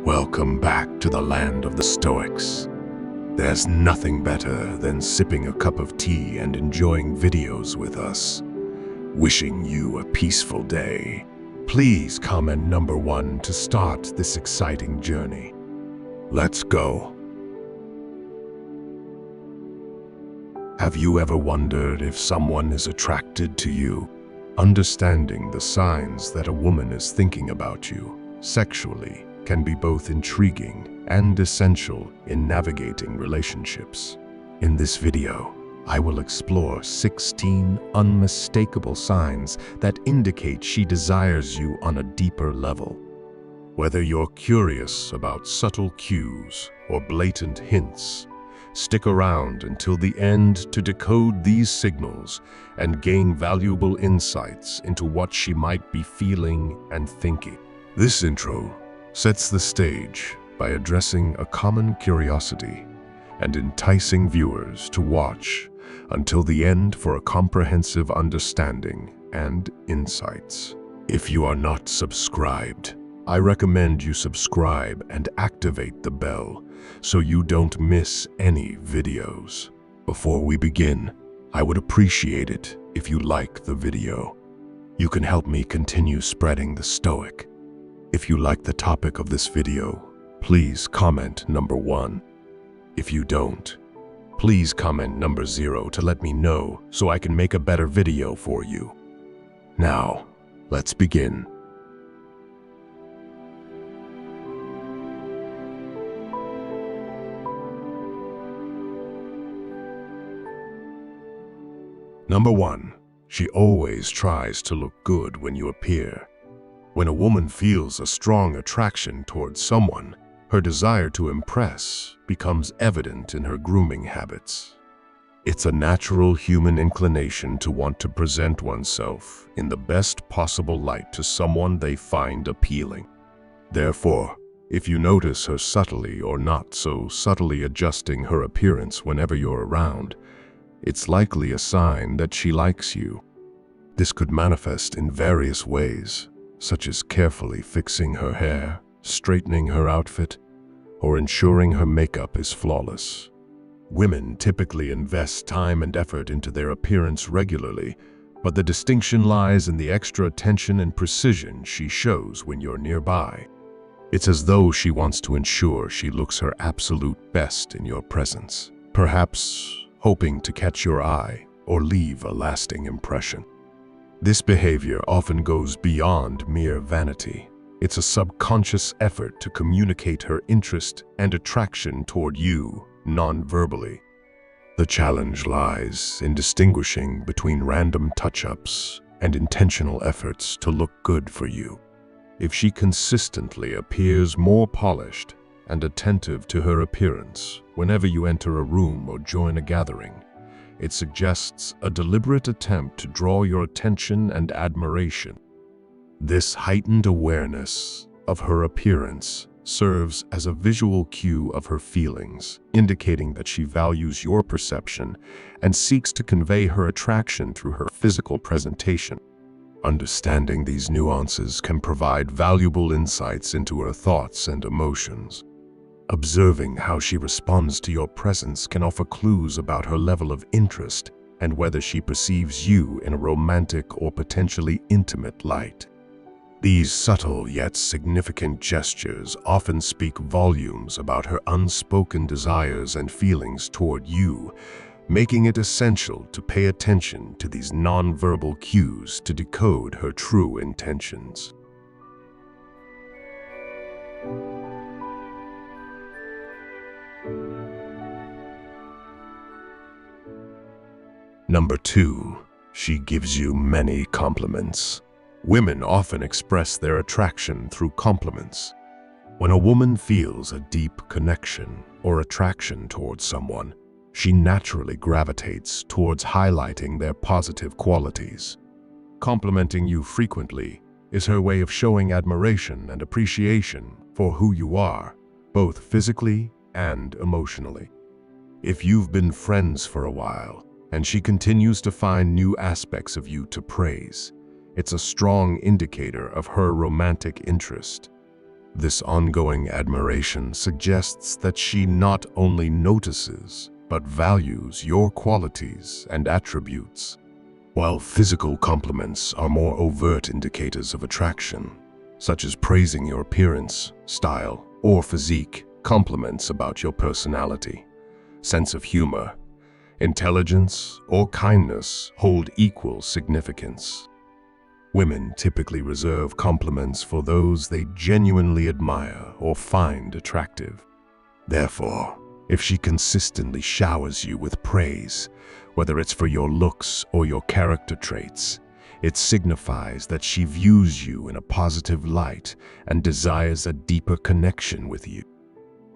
Welcome back to the land of the Stoics. There's nothing better than sipping a cup of tea and enjoying videos with us. Wishing you a peaceful day. Please comment number 1 to start this exciting journey. Let's go. Have you ever wondered if someone is attracted to you? Understanding the signs that a woman is thinking about you sexually can be both intriguing and essential in navigating relationships. In this video, I will explore 16 unmistakable signs that indicate she desires you on a deeper level. Whether you're curious about subtle cues or blatant hints, stick around until the end to decode these signals and gain valuable insights into what she might be feeling and thinking. This intro sets the stage by addressing a common curiosity and enticing viewers to watch until the end for a comprehensive understanding and insights. If you are not subscribed, I recommend you subscribe and activate the bell so you don't miss any videos. Before we begin, I would appreciate it if you like the video. You can help me continue spreading the Stoic. If you like the topic of this video, please comment number 1. If you don't, please comment number 0 to let me know so I can make a better video for you. Now, let's begin. Number 1. She always tries to look good when you appear. When a woman feels a strong attraction towards someone, her desire to impress becomes evident in her grooming habits. It's a natural human inclination to want to present oneself in the best possible light to someone they find appealing. Therefore, if you notice her subtly or not so subtly adjusting her appearance whenever you're around, it's likely a sign that she likes you. This could manifest in various ways, such as carefully fixing her hair, straightening her outfit, or ensuring her makeup is flawless. Women typically invest time and effort into their appearance regularly, but the distinction lies in the extra attention and precision she shows when you're nearby. It's as though she wants to ensure she looks her absolute best in your presence, perhaps hoping to catch your eye or leave a lasting impression. This behavior often goes beyond mere vanity. It's a subconscious effort to communicate her interest and attraction toward you non-verbally. The challenge lies in distinguishing between random touch-ups and intentional efforts to look good for you. If she consistently appears more polished and attentive to her appearance whenever you enter a room or join a gathering, it suggests a deliberate attempt to draw your attention and admiration. This heightened awareness of her appearance serves as a visual cue of her feelings, indicating that she values your perception and seeks to convey her attraction through her physical presentation. Understanding these nuances can provide valuable insights into her thoughts and emotions. Observing how she responds to your presence can offer clues about her level of interest and whether she perceives you in a romantic or potentially intimate light. These subtle yet significant gestures often speak volumes about her unspoken desires and feelings toward you, making it essential to pay attention to these nonverbal cues to decode her true intentions. Number 2. She gives you many compliments. Women often express their attraction through compliments. When a woman feels a deep connection or attraction towards someone, she naturally gravitates towards highlighting their positive qualities. Complimenting you frequently is her way of showing admiration and appreciation for who you are, both physically and emotionally. If you've been friends for a while, and she continues to find new aspects of you to praise, it's a strong indicator of her romantic interest. This ongoing admiration suggests that she not only notices, but values your qualities and attributes. While physical compliments are more overt indicators of attraction, such as praising your appearance, style, or physique, compliments about your personality, sense of humor, intelligence, or kindness hold equal significance. Women typically reserve compliments for those they genuinely admire or find attractive. Therefore, if she consistently showers you with praise, whether it's for your looks or your character traits, it signifies that she views you in a positive light and desires a deeper connection with you.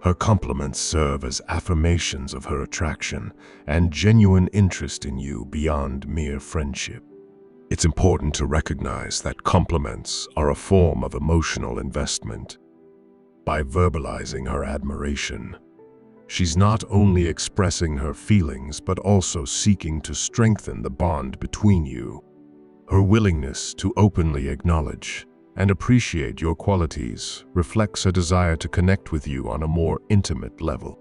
Her compliments serve as affirmations of her attraction and genuine interest in you beyond mere friendship. It's important to recognize that compliments are a form of emotional investment. By verbalizing her admiration, she's not only expressing her feelings but also seeking to strengthen the bond between you. Her willingness to openly acknowledge and appreciate your qualities reflects a desire to connect with you on a more intimate level.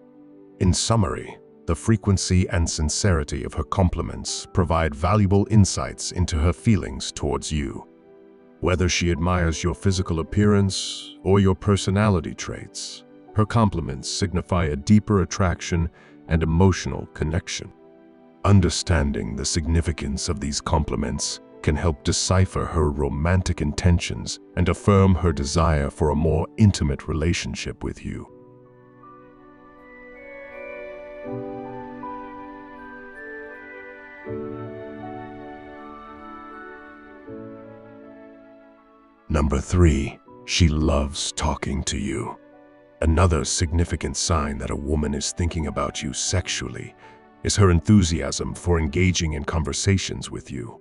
In summary, the frequency and sincerity of her compliments provide valuable insights into her feelings towards you. Whether she admires your physical appearance or your personality traits, her compliments signify a deeper attraction and emotional connection. Understanding the significance of these compliments can help decipher her romantic intentions and affirm her desire for a more intimate relationship with you. Number 3, she loves talking to you. Another significant sign that a woman is thinking about you sexually is her enthusiasm for engaging in conversations with you.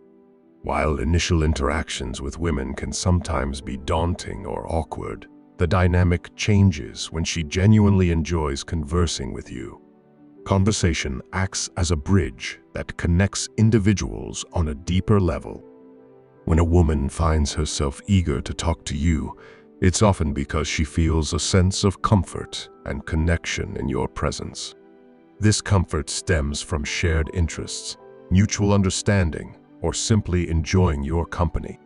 While initial interactions with women can sometimes be daunting or awkward, the dynamic changes when she genuinely enjoys conversing with you. Conversation acts as a bridge that connects individuals on a deeper level. When a woman finds herself eager to talk to you, it's often because she feels a sense of comfort and connection in your presence. This comfort stems from shared interests, mutual understanding, or simply enjoying your company.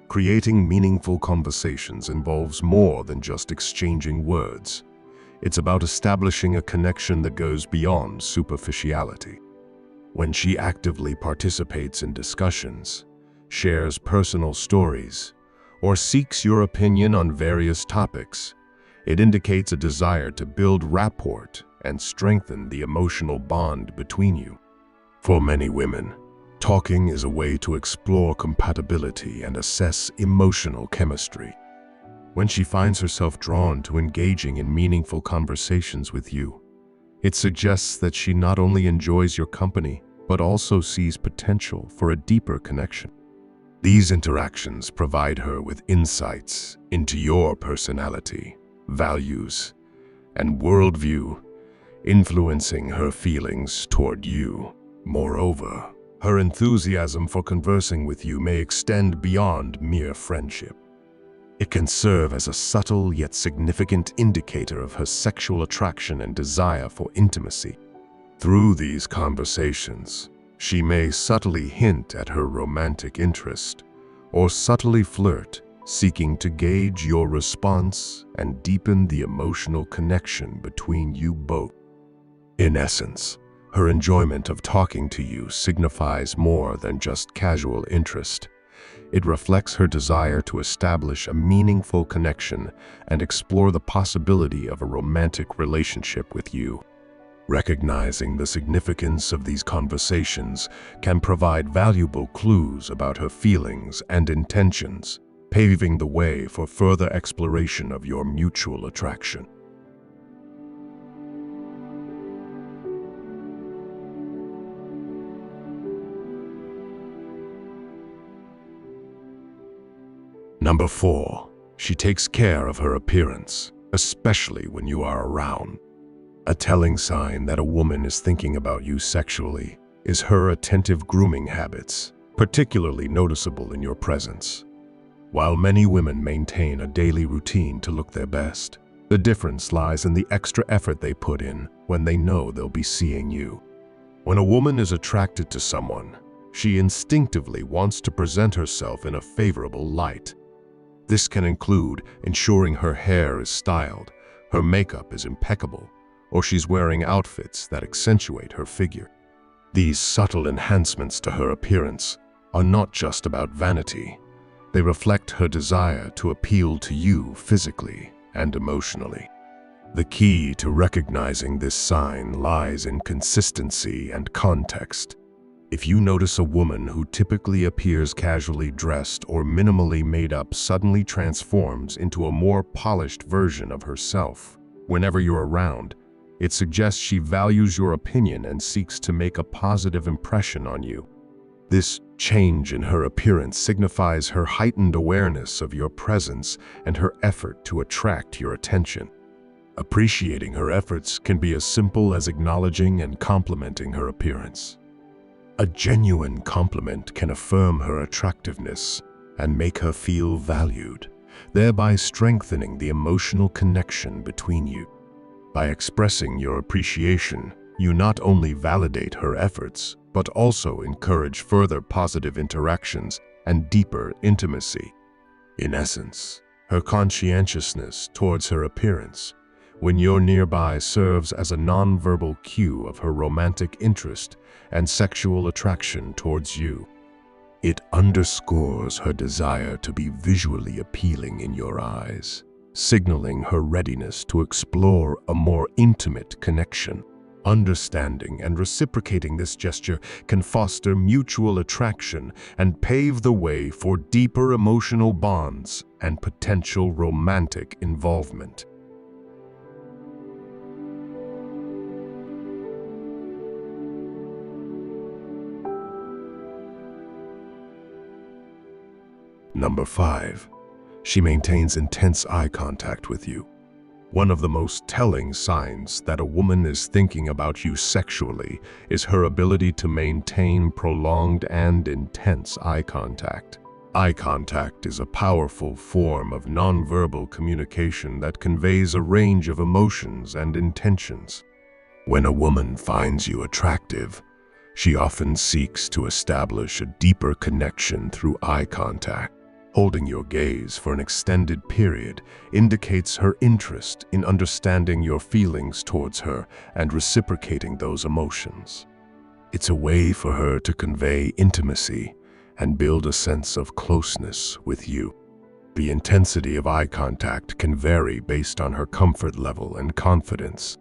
Creating meaningful conversations involves more than just exchanging words. It's about establishing a connection that goes beyond superficiality. When she actively participates in discussions, shares personal stories, or seeks your opinion on various topics, it indicates a desire to build rapport and strengthen the emotional bond between you. For many women, talking is a way to explore compatibility and assess emotional chemistry. When she finds herself drawn to engaging in meaningful conversations with you, it suggests that she not only enjoys your company, but also sees potential for a deeper connection. These interactions provide her with insights into your personality, values, and worldview, influencing her feelings toward you. Moreover, her enthusiasm for conversing with you may extend beyond mere friendship. It can serve as a subtle yet significant indicator of her sexual attraction and desire for intimacy. Through these conversations, she may subtly hint at her romantic interest, or subtly flirt, seeking to gauge your response and deepen the emotional connection between you both. In essence, her enjoyment of talking to you signifies more than just casual interest. It reflects her desire to establish a meaningful connection and explore the possibility of a romantic relationship with you. Recognizing the significance of these conversations can provide valuable clues about her feelings and intentions, paving the way for further exploration of your mutual attraction. Number 4, she takes care of her appearance, especially when you are around. A telling sign that a woman is thinking about you sexually is her attentive grooming habits, particularly noticeable in your presence. While many women maintain a daily routine to look their best, the difference lies in the extra effort they put in when they know they'll be seeing you. When a woman is attracted to someone, she instinctively wants to present herself in a favorable light. This can include ensuring her hair is styled, her makeup is impeccable, or she's wearing outfits that accentuate her figure. These subtle enhancements to her appearance are not just about vanity. They reflect her desire to appeal to you physically and emotionally. The key to recognizing this sign lies in consistency and context. If you notice a woman who typically appears casually dressed or minimally made up suddenly transforms into a more polished version of herself whenever you're around, it suggests she values your opinion and seeks to make a positive impression on you. This change in her appearance signifies her heightened awareness of your presence and her effort to attract your attention. Appreciating her efforts can be as simple as acknowledging and complimenting her appearance. A genuine compliment can affirm her attractiveness and make her feel valued, thereby strengthening the emotional connection between you. By expressing your appreciation, you not only validate her efforts, but also encourage further positive interactions and deeper intimacy. In essence, her conscientiousness towards her appearance, when you're nearby, serves as a nonverbal cue of her romantic interest and sexual attraction towards you. It underscores her desire to be visually appealing in your eyes, signaling her readiness to explore a more intimate connection. Understanding and reciprocating this gesture can foster mutual attraction and pave the way for deeper emotional bonds and potential romantic involvement. Number 5. She maintains intense eye contact with you. One of the most telling signs that a woman is thinking about you sexually is her ability to maintain prolonged and intense eye contact. Eye contact is a powerful form of nonverbal communication that conveys a range of emotions and intentions. When a woman finds you attractive, she often seeks to establish a deeper connection through eye contact. Holding your gaze for an extended period indicates her interest in understanding your feelings towards her and reciprocating those emotions. It's a way for her to convey intimacy and build a sense of closeness with you. The intensity of eye contact can vary based on her comfort level and confidence.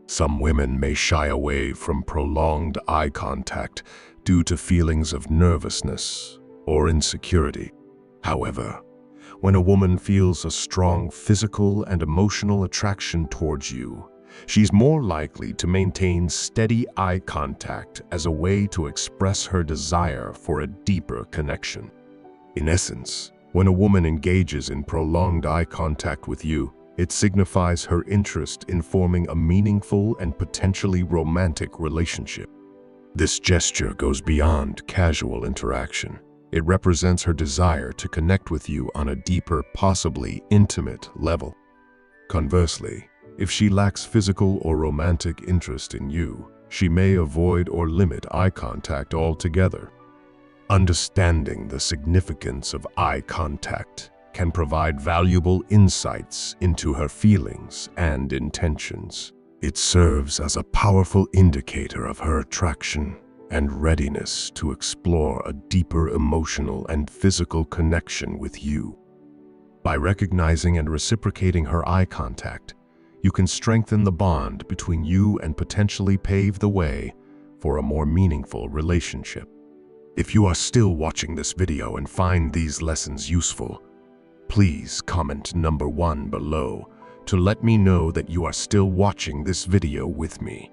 Some women may shy away from prolonged eye contact due to feelings of nervousness or insecurity. However, when a woman feels a strong physical and emotional attraction towards you, she's more likely to maintain steady eye contact as a way to express her desire for a deeper connection. In essence, when a woman engages in prolonged eye contact with you, it signifies her interest in forming a meaningful and potentially romantic relationship. This gesture goes beyond casual interaction. It represents her desire to connect with you on a deeper, possibly intimate level. Conversely, if she lacks physical or romantic interest in you, she may avoid or limit eye contact altogether. Understanding the significance of eye contact can provide valuable insights into her feelings and intentions. It serves as a powerful indicator of her attraction and readiness to explore a deeper emotional and physical connection with you. By recognizing and reciprocating her eye contact, you can strengthen the bond between you and potentially pave the way for a more meaningful relationship. If you are still watching this video and find these lessons useful, please comment number 1 below to let me know that you are still watching this video with me.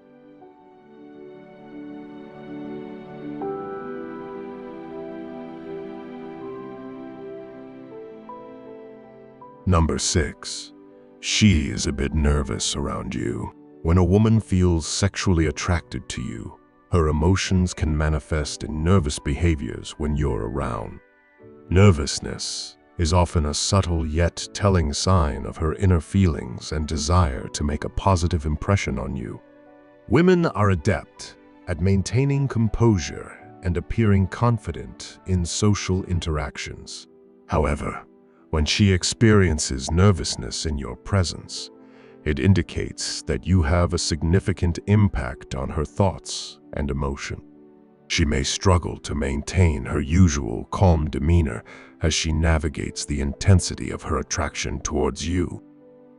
Number 6. She is a bit nervous around you. When a woman feels sexually attracted to you, her emotions can manifest in nervous behaviors when you're around. Nervousness is often a subtle yet telling sign of her inner feelings and desire to make a positive impression on you. Women are adept at maintaining composure and appearing confident in social interactions. However, when she experiences nervousness in your presence, it indicates that you have a significant impact on her thoughts and emotion. She may struggle to maintain her usual calm demeanor as she navigates the intensity of her attraction towards you.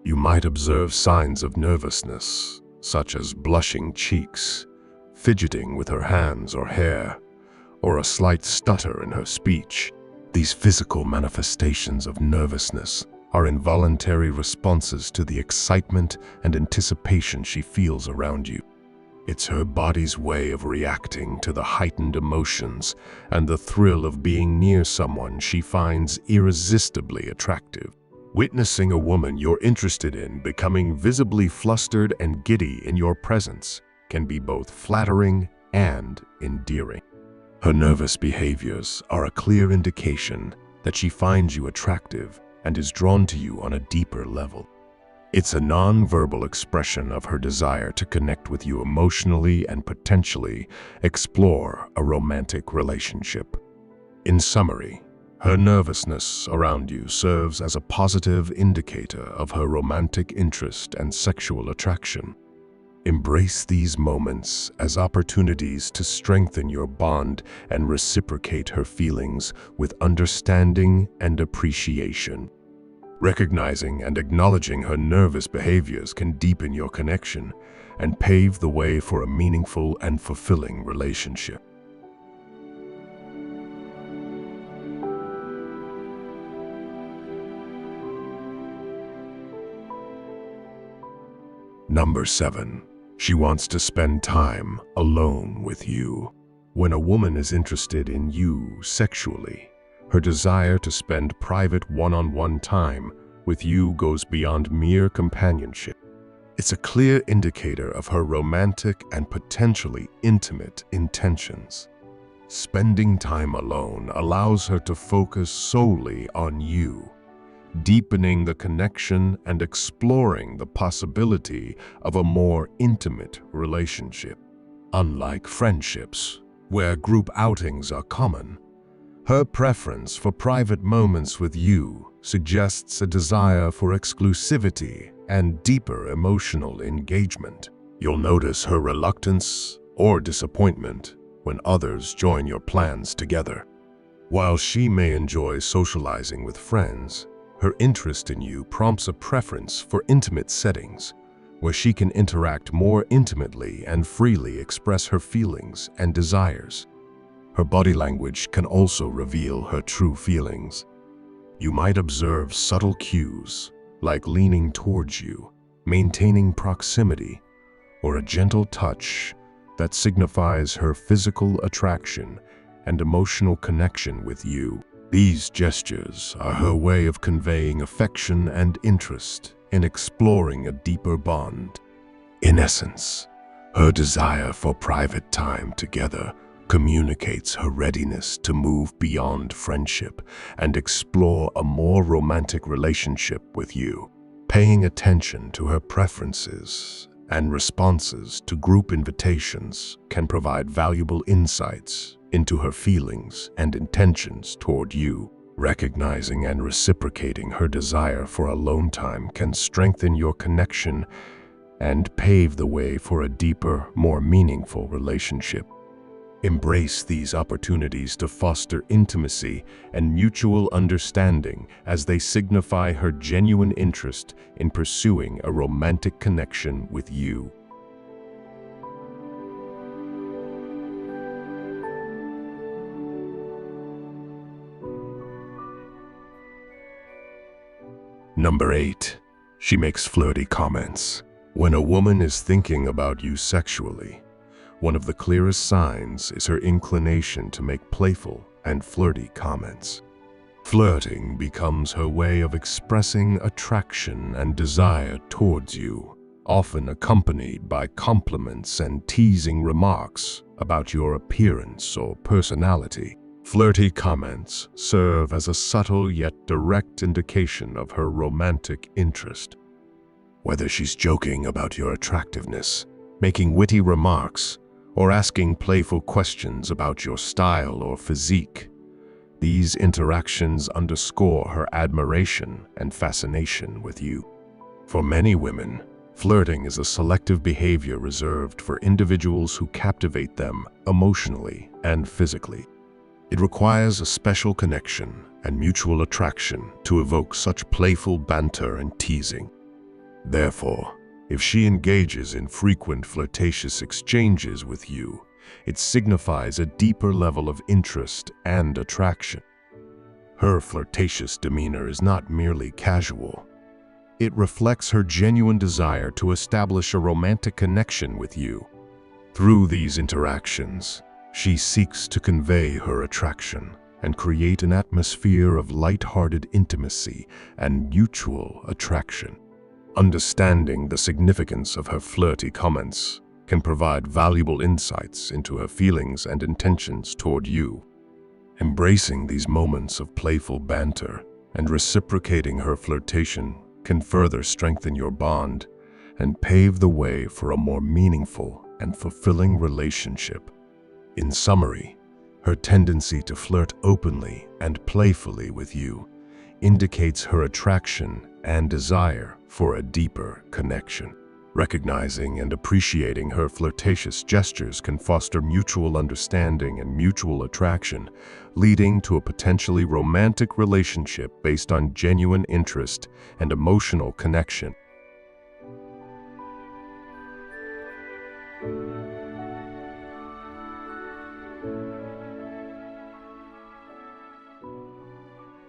You might observe signs of nervousness, such as blushing cheeks, fidgeting with her hands or hair, or a slight stutter in her speech. These physical manifestations of nervousness are involuntary responses to the excitement and anticipation she feels around you. It's her body's way of reacting to the heightened emotions and the thrill of being near someone she finds irresistibly attractive. Witnessing a woman you're interested in becoming visibly flustered and giddy in your presence can be both flattering and endearing. Her nervous behaviors are a clear indication that she finds you attractive and is drawn to you on a deeper level. It's a non-verbal expression of her desire to connect with you emotionally and potentially explore a romantic relationship. In summary, her nervousness around you serves as a positive indicator of her romantic interest and sexual attraction. Embrace these moments as opportunities to strengthen your bond and reciprocate her feelings with understanding and appreciation. Recognizing and acknowledging her nervous behaviors can deepen your connection and pave the way for a meaningful and fulfilling relationship. Number 7. She wants to spend time alone with you. When a woman is interested in you sexually, her desire to spend private one-on-one time with you goes beyond mere companionship. It's a clear indicator of her romantic and potentially intimate intentions. Spending time alone allows her to focus solely on you, deepening the connection and exploring the possibility of a more intimate relationship. Unlike friendships, where group outings are common, her preference for private moments with you suggests a desire for exclusivity and deeper emotional engagement. You'll notice her reluctance or disappointment when others join your plans together. While she may enjoy socializing with friends, her interest in you prompts a preference for intimate settings, where she can interact more intimately and freely express her feelings and desires. Her body language can also reveal her true feelings. You might observe subtle cues, like leaning towards you, maintaining proximity, or a gentle touch that signifies her physical attraction and emotional connection with you. These gestures are her way of conveying affection and interest in exploring a deeper bond. In essence, her desire for private time together communicates her readiness to move beyond friendship and explore a more romantic relationship with you. Paying attention to her preferences and responses to group invitations can provide valuable insights into her feelings and intentions toward you. Recognizing and reciprocating her desire for alone time can strengthen your connection and pave the way for a deeper, more meaningful relationship. Embrace these opportunities to foster intimacy and mutual understanding as they signify her genuine interest in pursuing a romantic connection with you. Number 8. She makes flirty comments. When a woman is thinking about you sexually, one of the clearest signs is her inclination to make playful and flirty comments. Flirting becomes her way of expressing attraction and desire towards you, often accompanied by compliments and teasing remarks about your appearance or personality. Flirty comments serve as a subtle yet direct indication of her romantic interest. Whether she's joking about your attractiveness, making witty remarks, or asking playful questions about your style or physique, these interactions underscore her admiration and fascination with you. For many women, flirting is a selective behavior reserved for individuals who captivate them emotionally and physically. It requires a special connection and mutual attraction to evoke such playful banter and teasing. Therefore, if she engages in frequent flirtatious exchanges with you, it signifies a deeper level of interest and attraction. Her flirtatious demeanor is not merely casual. It reflects her genuine desire to establish a romantic connection with you. Through these interactions, she seeks to convey her attraction and create an atmosphere of light-hearted intimacy and mutual attraction. Understanding the significance of her flirty comments can provide valuable insights into her feelings and intentions toward you. Embracing these moments of playful banter and reciprocating her flirtation can further strengthen your bond and pave the way for a more meaningful and fulfilling relationship. In summary, her tendency to flirt openly and playfully with you indicates her attraction and desire for a deeper connection. Recognizing and appreciating her flirtatious gestures can foster mutual understanding and mutual attraction, leading to a potentially romantic relationship based on genuine interest and emotional connection.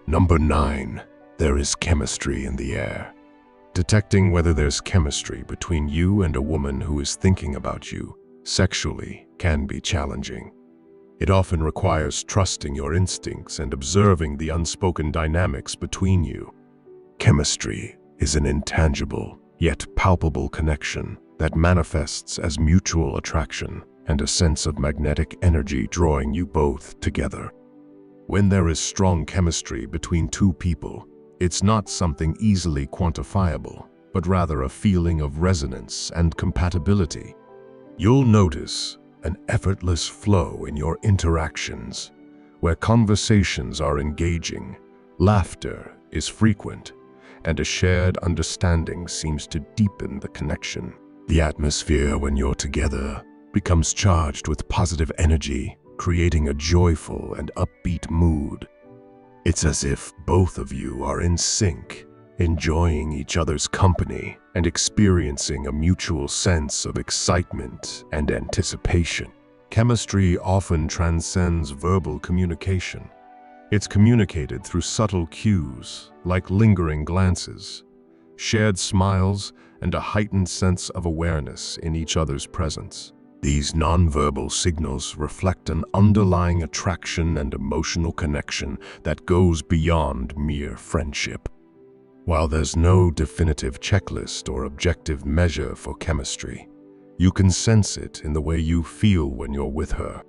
Number 9. There is chemistry in the air. Detecting whether there's chemistry between you and a woman who is thinking about you sexually can be challenging. It often requires trusting your instincts and observing the unspoken dynamics between you. Chemistry is an intangible, yet palpable connection that manifests as mutual attraction and a sense of magnetic energy drawing you both together. When there is strong chemistry between two people, it's not something easily quantifiable, but rather a feeling of resonance and compatibility. You'll notice an effortless flow in your interactions, where conversations are engaging, laughter is frequent, and a shared understanding seems to deepen the connection. The atmosphere when you're together becomes charged with positive energy, creating a joyful and upbeat mood. It's as if both of you are in sync, enjoying each other's company and experiencing a mutual sense of excitement and anticipation. Chemistry often transcends verbal communication. It's communicated through subtle cues like lingering glances, shared smiles, and a heightened sense of awareness in each other's presence. These nonverbal signals reflect an underlying attraction and emotional connection that goes beyond mere friendship. While there's no definitive checklist or objective measure for chemistry, you can sense it in the way you feel when you're with her.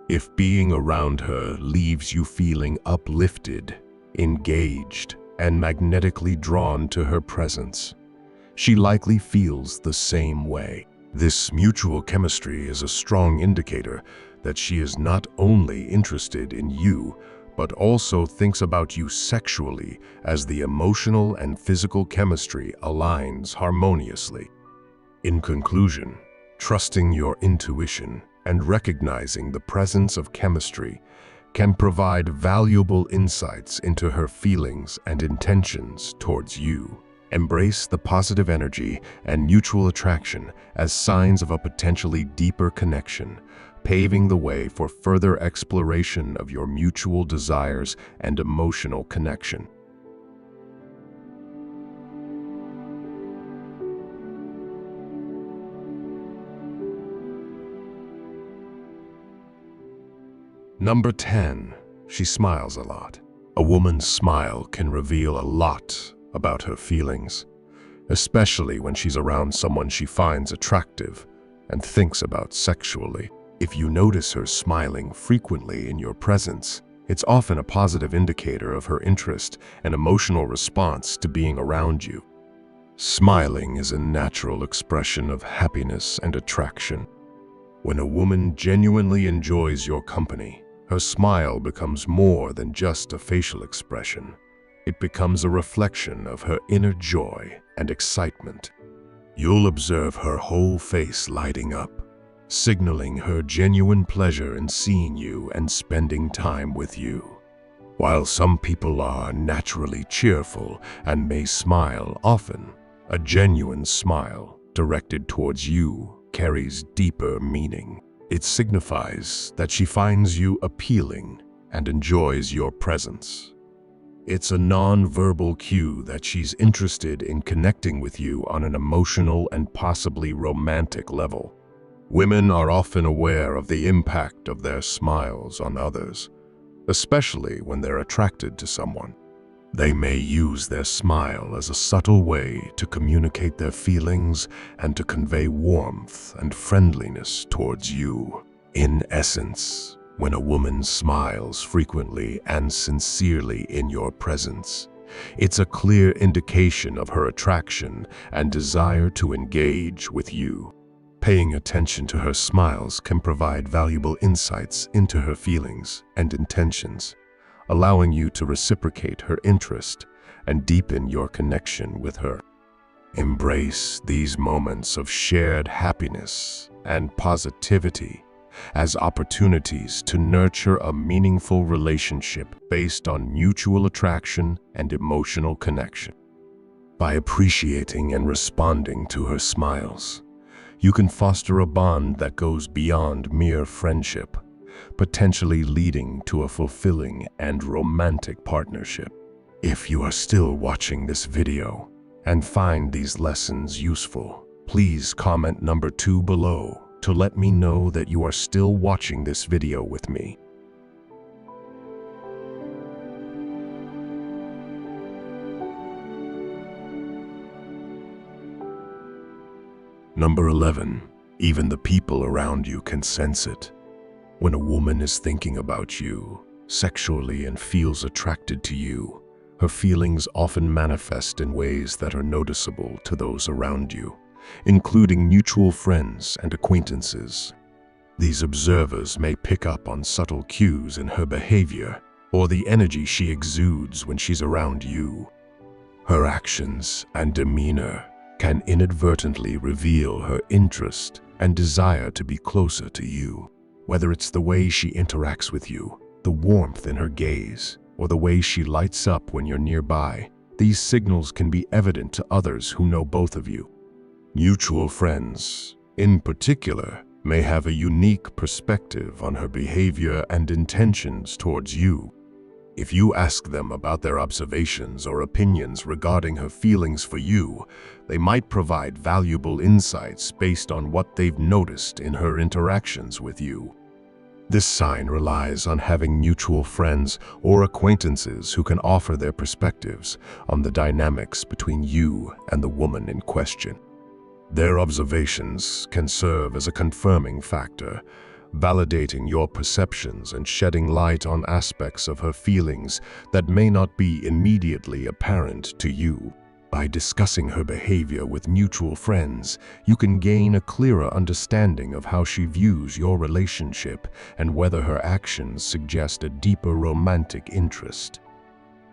If being around her leaves you feeling uplifted, engaged, and magnetically drawn to her presence, she likely feels the same way. This mutual chemistry is a strong indicator that she is not only interested in you, but also thinks about you sexually as the emotional and physical chemistry aligns harmoniously. In conclusion, trusting your intuition and recognizing the presence of chemistry can provide valuable insights into her feelings and intentions towards you. Embrace the positive energy and mutual attraction as signs of a potentially deeper connection, paving the way for further exploration of your mutual desires and emotional connection. Number 10. She smiles a lot. A woman's smile can reveal a lot about her feelings, especially when she's around someone she finds attractive and thinks about sexually. If you notice her smiling frequently in your presence, it's often a positive indicator of her interest and emotional response to being around you. Smiling is a natural expression of happiness and attraction. When a woman genuinely enjoys your company, her smile becomes more than just a facial expression. It becomes a reflection of her inner joy and excitement. You'll observe her whole face lighting up, signaling her genuine pleasure in seeing you and spending time with you. While some people are naturally cheerful and may smile often, a genuine smile directed towards you carries deeper meaning. It signifies that she finds you appealing and enjoys your presence. It's a non-verbal cue that she's interested in connecting with you on an emotional and possibly romantic level. Women are often aware of the impact of their smiles on others, especially when they're attracted to someone. They may use their smile as a subtle way to communicate their feelings and to convey warmth and friendliness towards you. In essence, when a woman smiles frequently and sincerely in your presence, it's a clear indication of her attraction and desire to engage with you. Paying attention to her smiles can provide valuable insights into her feelings and intentions, allowing you to reciprocate her interest and deepen your connection with her. Embrace these moments of shared happiness and positivity as opportunities to nurture a meaningful relationship based on mutual attraction and emotional connection. By appreciating and responding to her smiles, you can foster a bond that goes beyond mere friendship, potentially leading to a fulfilling and romantic partnership. If you are still watching this video and find these lessons useful, please comment number 2 below to let me know that you are still watching this video with me. Number 11. Even the people around you can sense it. When a woman is thinking about you sexually and feels attracted to you, her feelings often manifest in ways that are noticeable to those around you, including mutual friends and acquaintances. These observers may pick up on subtle cues in her behavior or the energy she exudes when she's around you. Her actions and demeanor can inadvertently reveal her interest and desire to be closer to you. Whether it's the way she interacts with you, the warmth in her gaze, or the way she lights up when you're nearby, these signals can be evident to others who know both of you. Mutual friends, in particular, may have a unique perspective on her behavior and intentions towards you. If you ask them about their observations or opinions regarding her feelings for you, they might provide valuable insights based on what they've noticed in her interactions with you. This sign relies on having mutual friends or acquaintances who can offer their perspectives on the dynamics between you and the woman in question. Their observations can serve as a confirming factor, validating your perceptions and shedding light on aspects of her feelings that may not be immediately apparent to you. By discussing her behavior with mutual friends, you can gain a clearer understanding of how she views your relationship and whether her actions suggest a deeper romantic interest.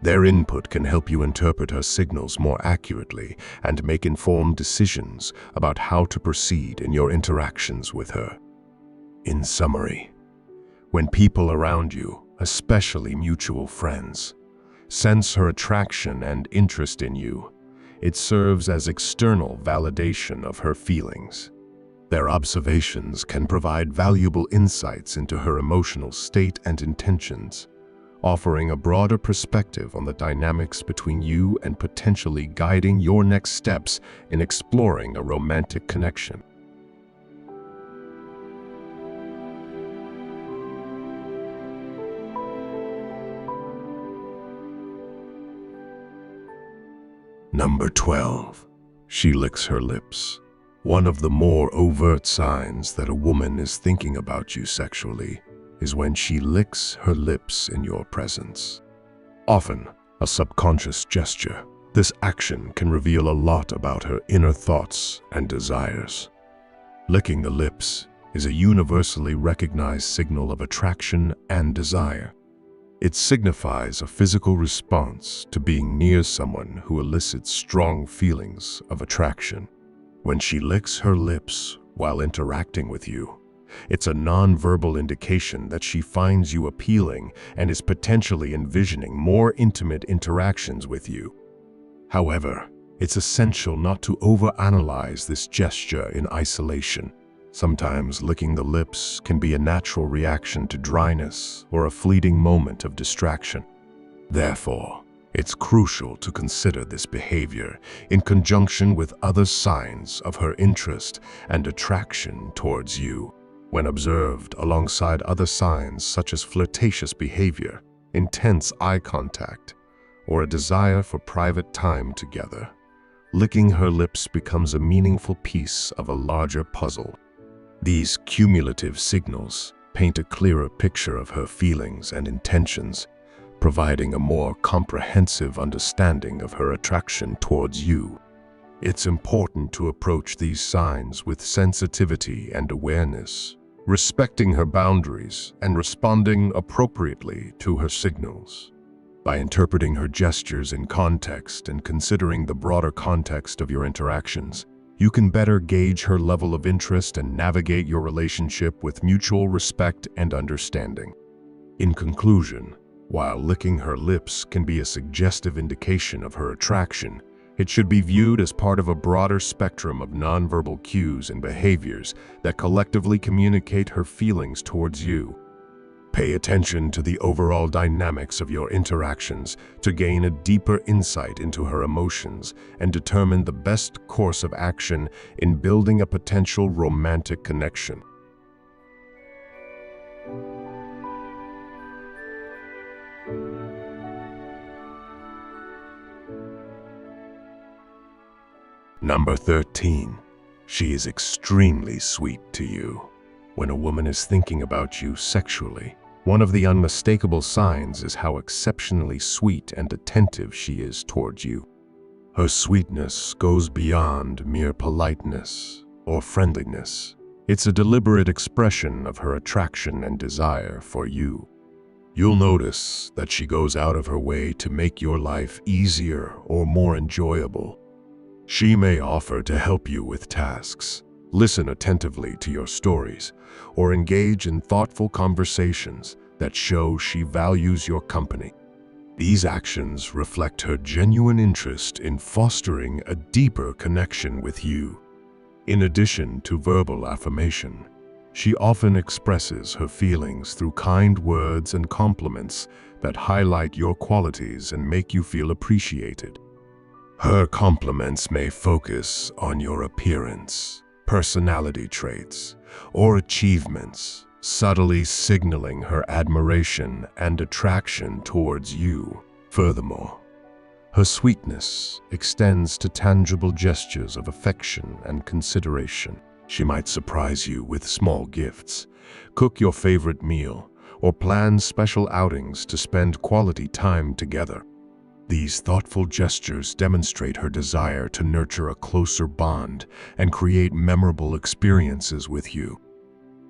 Their input can help you interpret her signals more accurately and make informed decisions about how to proceed in your interactions with her. In summary, when people around you, especially mutual friends, sense her attraction and interest in you, it serves as external validation of her feelings. Their observations can provide valuable insights into her emotional state and intentions, offering a broader perspective on the dynamics between you and potentially guiding your next steps in exploring a romantic connection. Number 12. She licks her lips. One of the more overt signs that a woman is thinking about you sexually is when she licks her lips in your presence. Often, a subconscious gesture, this action can reveal a lot about her inner thoughts and desires. Licking the lips is a universally recognized signal of attraction and desire. It signifies a physical response to being near someone who elicits strong feelings of attraction. When she licks her lips while interacting with you, it's a non-verbal indication that she finds you appealing and is potentially envisioning more intimate interactions with you. However, it's essential not to overanalyze this gesture in isolation. Sometimes licking the lips can be a natural reaction to dryness or a fleeting moment of distraction. Therefore, it's crucial to consider this behavior in conjunction with other signs of her interest and attraction towards you. When observed alongside other signs such as flirtatious behavior, intense eye contact, or a desire for private time together, licking her lips becomes a meaningful piece of a larger puzzle. These cumulative signals paint a clearer picture of her feelings and intentions, providing a more comprehensive understanding of her attraction towards you. It's important to approach these signs with sensitivity and awareness, respecting her boundaries and responding appropriately to her signals. By interpreting her gestures in context and considering the broader context of your interactions, you can better gauge her level of interest and navigate your relationship with mutual respect and understanding. In conclusion, while licking her lips can be a suggestive indication of her attraction, it should be viewed as part of a broader spectrum of nonverbal cues and behaviors that collectively communicate her feelings towards you. Pay attention to the overall dynamics of your interactions to gain a deeper insight into her emotions and determine the best course of action in building a potential romantic connection. Number 13. She is extremely sweet to you. When a woman is thinking about you sexually, one of the unmistakable signs is how exceptionally sweet and attentive she is towards you. Her sweetness goes beyond mere politeness or friendliness. It's a deliberate expression of her attraction and desire for you. You'll notice that she goes out of her way to make your life easier or more enjoyable. She may offer to help you with tasks, listen attentively to your stories, or engage in thoughtful conversations that show she values your company. These actions reflect her genuine interest in fostering a deeper connection with you. In addition to verbal affirmation, she often expresses her feelings through kind words and compliments that highlight your qualities and make you feel appreciated. Her compliments may focus on your appearance, personality traits, or achievements, subtly signaling her admiration and attraction towards you. Furthermore, her sweetness extends to tangible gestures of affection and consideration. She might surprise you with small gifts, cook your favorite meal, or plan special outings to spend quality time together. These thoughtful gestures demonstrate her desire to nurture a closer bond and create memorable experiences with you.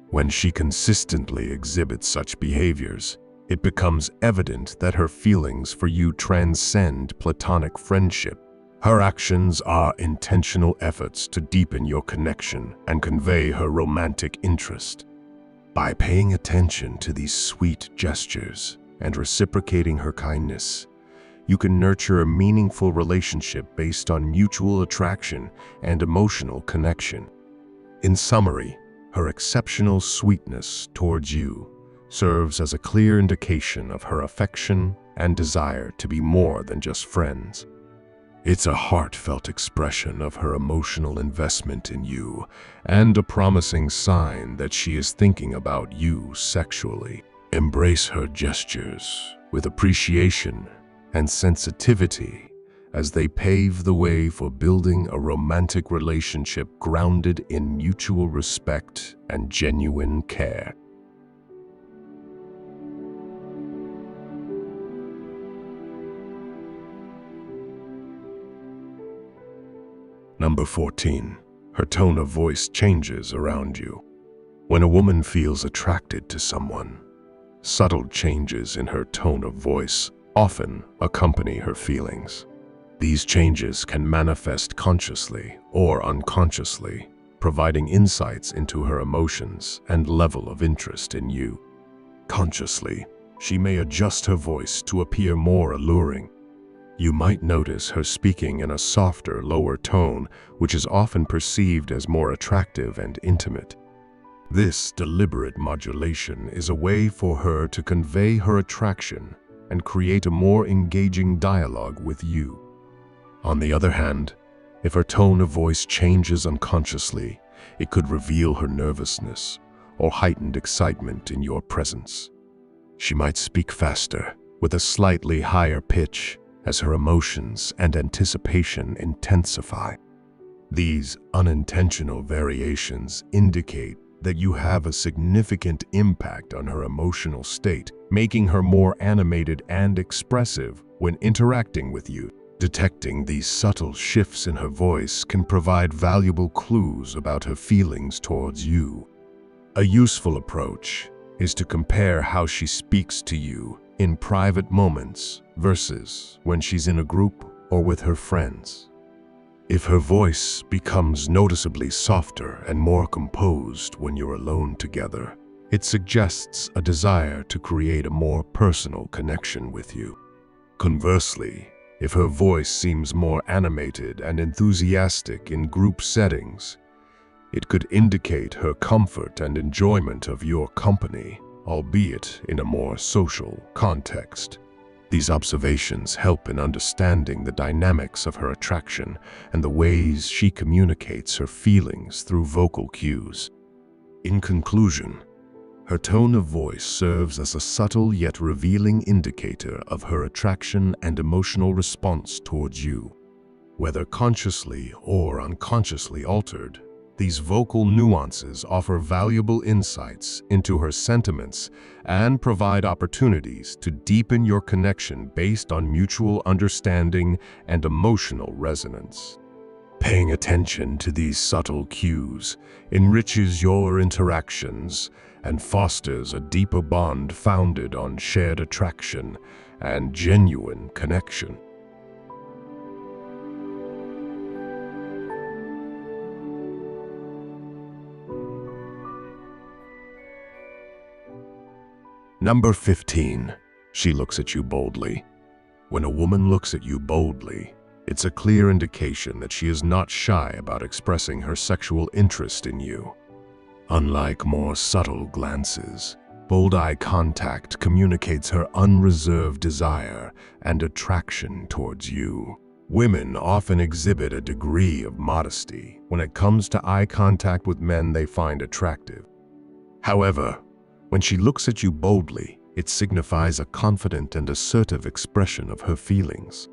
When she consistently exhibits such behaviors, it becomes evident that her feelings for you transcend platonic friendship. Her actions are intentional efforts to deepen your connection and convey her romantic interest. By paying attention to these sweet gestures and reciprocating her kindness, you can nurture a meaningful relationship based on mutual attraction and emotional connection. In summary, her exceptional sweetness towards you serves as a clear indication of her affection and desire to be more than just friends. It's a heartfelt expression of her emotional investment in you and a promising sign that she is thinking about you sexually. Embrace her gestures with appreciation and sensitivity as they pave the way for building a romantic relationship grounded in mutual respect and genuine care. Number 14. Her tone of voice changes around you. When a woman feels attracted to someone, subtle changes in her tone of voice often accompany her feelings. These changes can manifest consciously or unconsciously, providing insights into her emotions and level of interest in you. Consciously, she may adjust her voice to appear more alluring. You might notice her speaking in a softer, lower tone, which is often perceived as more attractive and intimate. This deliberate modulation is a way for her to convey her attraction and create a more engaging dialogue with you. On the other hand, if her tone of voice changes unconsciously, it could reveal her nervousness or heightened excitement in your presence. She might speak faster, with a slightly higher pitch, as her emotions and anticipation intensify. These unintentional variations indicate that you have a significant impact on her emotional state, making her more animated and expressive when interacting with you. Detecting these subtle shifts in her voice can provide valuable clues about her feelings towards you. A useful approach is to compare how she speaks to you in private moments versus when she's in a group or with her friends. If her voice becomes noticeably softer and more composed when you're alone together, it suggests a desire to create a more personal connection with you. Conversely, if her voice seems more animated and enthusiastic in group settings, it could indicate her comfort and enjoyment of your company, albeit in a more social context. These observations help in understanding the dynamics of her attraction and the ways she communicates her feelings through vocal cues. In conclusion, her tone of voice serves as a subtle yet revealing indicator of her attraction and emotional response towards you. Whether consciously or unconsciously altered, these vocal nuances offer valuable insights into her sentiments and provide opportunities to deepen your connection based on mutual understanding and emotional resonance. Paying attention to these subtle cues enriches your interactions and fosters a deeper bond founded on shared attraction and genuine connection. Number 15. She looks at you boldly. When a woman looks at you boldly, it's a clear indication that she is not shy about expressing her sexual interest in you. Unlike more subtle glances, bold eye contact communicates her unreserved desire and attraction towards you. Women often exhibit a degree of modesty when it comes to eye contact with men they find attractive. However, when she looks at you boldly, it signifies a confident and assertive expression of her feelings.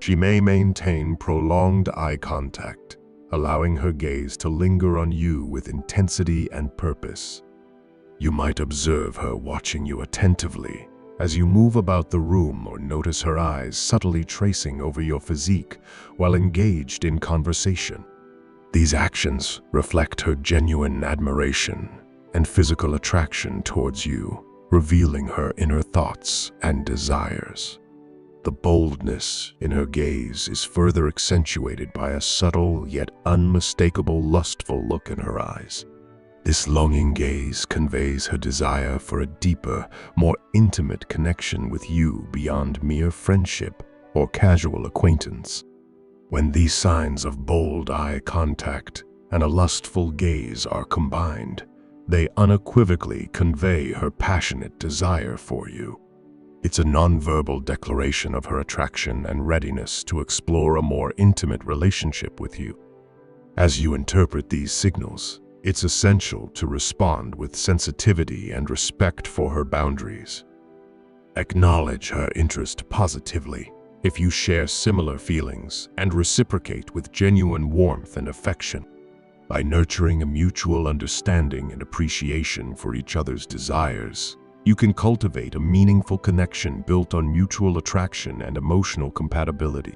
She may maintain prolonged eye contact, allowing her gaze to linger on you with intensity and purpose. You might observe her watching you attentively as you move about the room or notice her eyes subtly tracing over your physique while engaged in conversation. These actions reflect her genuine admiration and physical attraction towards you, revealing her inner thoughts and desires. The boldness in her gaze is further accentuated by a subtle yet unmistakable lustful look in her eyes. This longing gaze conveys her desire for a deeper, more intimate connection with you beyond mere friendship or casual acquaintance. When these signs of bold eye contact and a lustful gaze are combined, they unequivocally convey her passionate desire for you. It's a nonverbal declaration of her attraction and readiness to explore a more intimate relationship with you. As you interpret these signals, it's essential to respond with sensitivity and respect for her boundaries. Acknowledge her interest positively, if you share similar feelings and reciprocate with genuine warmth and affection. By nurturing a mutual understanding and appreciation for each other's desires, you can cultivate a meaningful connection built on mutual attraction and emotional compatibility.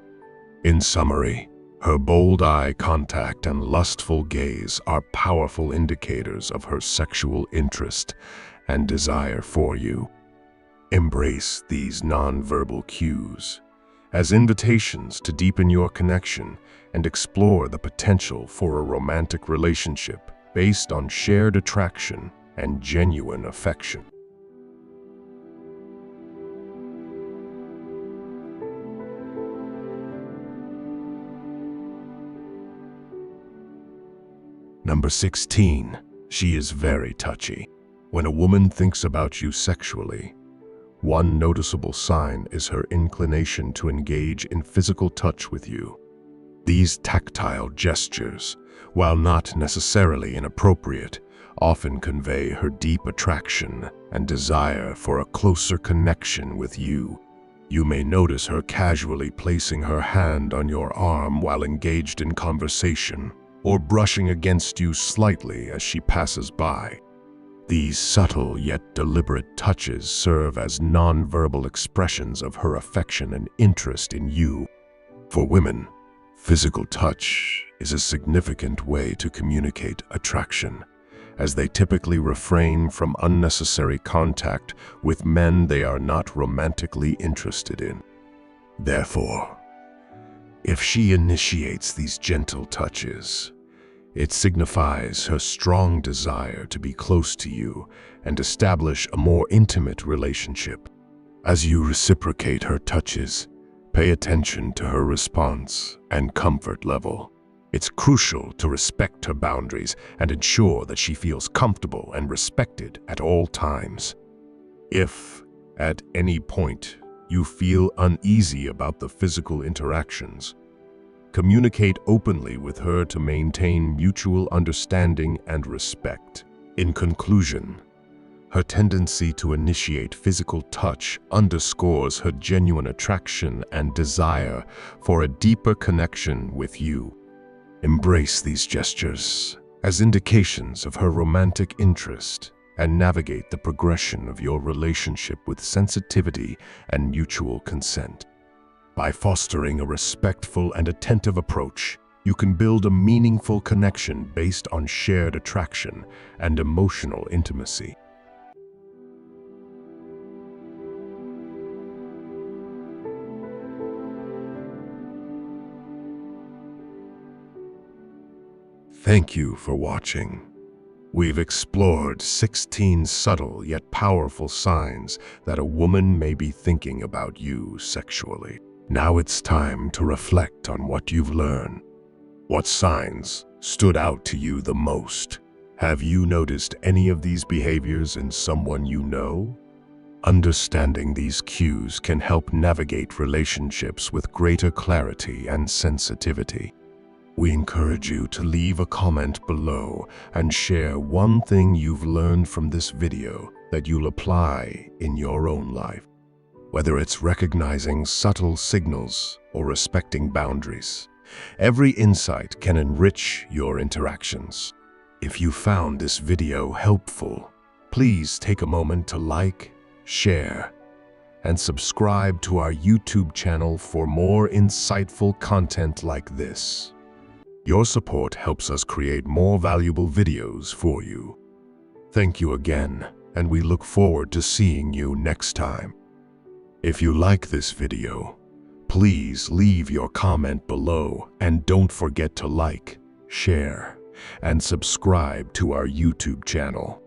In summary, her bold eye contact and lustful gaze are powerful indicators of her sexual interest and desire for you. Embrace these nonverbal cues as invitations to deepen your connection and explore the potential for a romantic relationship based on shared attraction and genuine affection. Number 16. She is very touchy. When a woman thinks about you sexually, one noticeable sign is her inclination to engage in physical touch with you. These tactile gestures, while not necessarily inappropriate, often convey her deep attraction and desire for a closer connection with you. You may notice her casually placing her hand on your arm while engaged in conversation, or brushing against you slightly as she passes by. These subtle yet deliberate touches serve as nonverbal expressions of her affection and interest in you. For women, physical touch is a significant way to communicate attraction, as they typically refrain from unnecessary contact with men they are not romantically interested in. Therefore, if she initiates these gentle touches, it signifies her strong desire to be close to you and establish a more intimate relationship. As you reciprocate her touches, pay attention to her response and comfort level. It's crucial to respect her boundaries and ensure that she feels comfortable and respected at all times. If, at any point, you feel uneasy about the physical interactions, communicate openly with her to maintain mutual understanding and respect. In conclusion, her tendency to initiate physical touch underscores her genuine attraction and desire for a deeper connection with you. Embrace these gestures as indications of her romantic interest and navigate the progression of your relationship with sensitivity and mutual consent. By fostering a respectful and attentive approach, you can build a meaningful connection based on shared attraction and emotional intimacy. Thank you for watching. We've explored 16 subtle yet powerful signs that a woman may be thinking about you sexually. Now it's time to reflect on what you've learned. What signs stood out to you the most? Have you noticed any of these behaviors in someone you know? Understanding these cues can help navigate relationships with greater clarity and sensitivity. We encourage you to leave a comment below and share one thing you've learned from this video that you'll apply in your own life. Whether it's recognizing subtle signals or respecting boundaries, every insight can enrich your interactions. If you found this video helpful, please take a moment to like, share, and subscribe to our YouTube channel for more insightful content like this. Your support helps us create more valuable videos for you. Thank you again, and we look forward to seeing you next time. If you like this video, please leave your comment below and don't forget to like, share, and subscribe to our YouTube channel.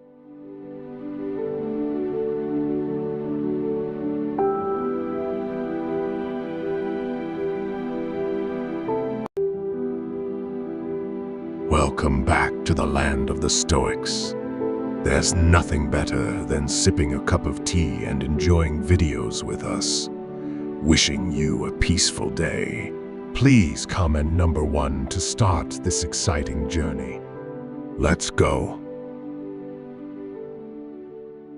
Welcome back to the land of the Stoics. There's nothing better than sipping a cup of tea and enjoying videos with us. Wishing you a peaceful day. Please comment number 1 to start this exciting journey. Let's go.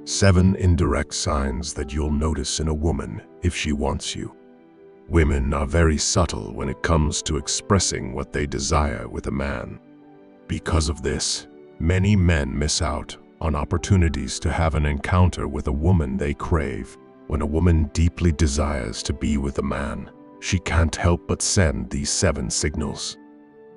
7 indirect signs that you'll notice in a woman if she wants you. Women are very subtle when it comes to expressing what they desire with a man. Because of this, many men miss out on opportunities to have an encounter with a woman they crave. When a woman deeply desires to be with a man, she can't help but send these 7 signals.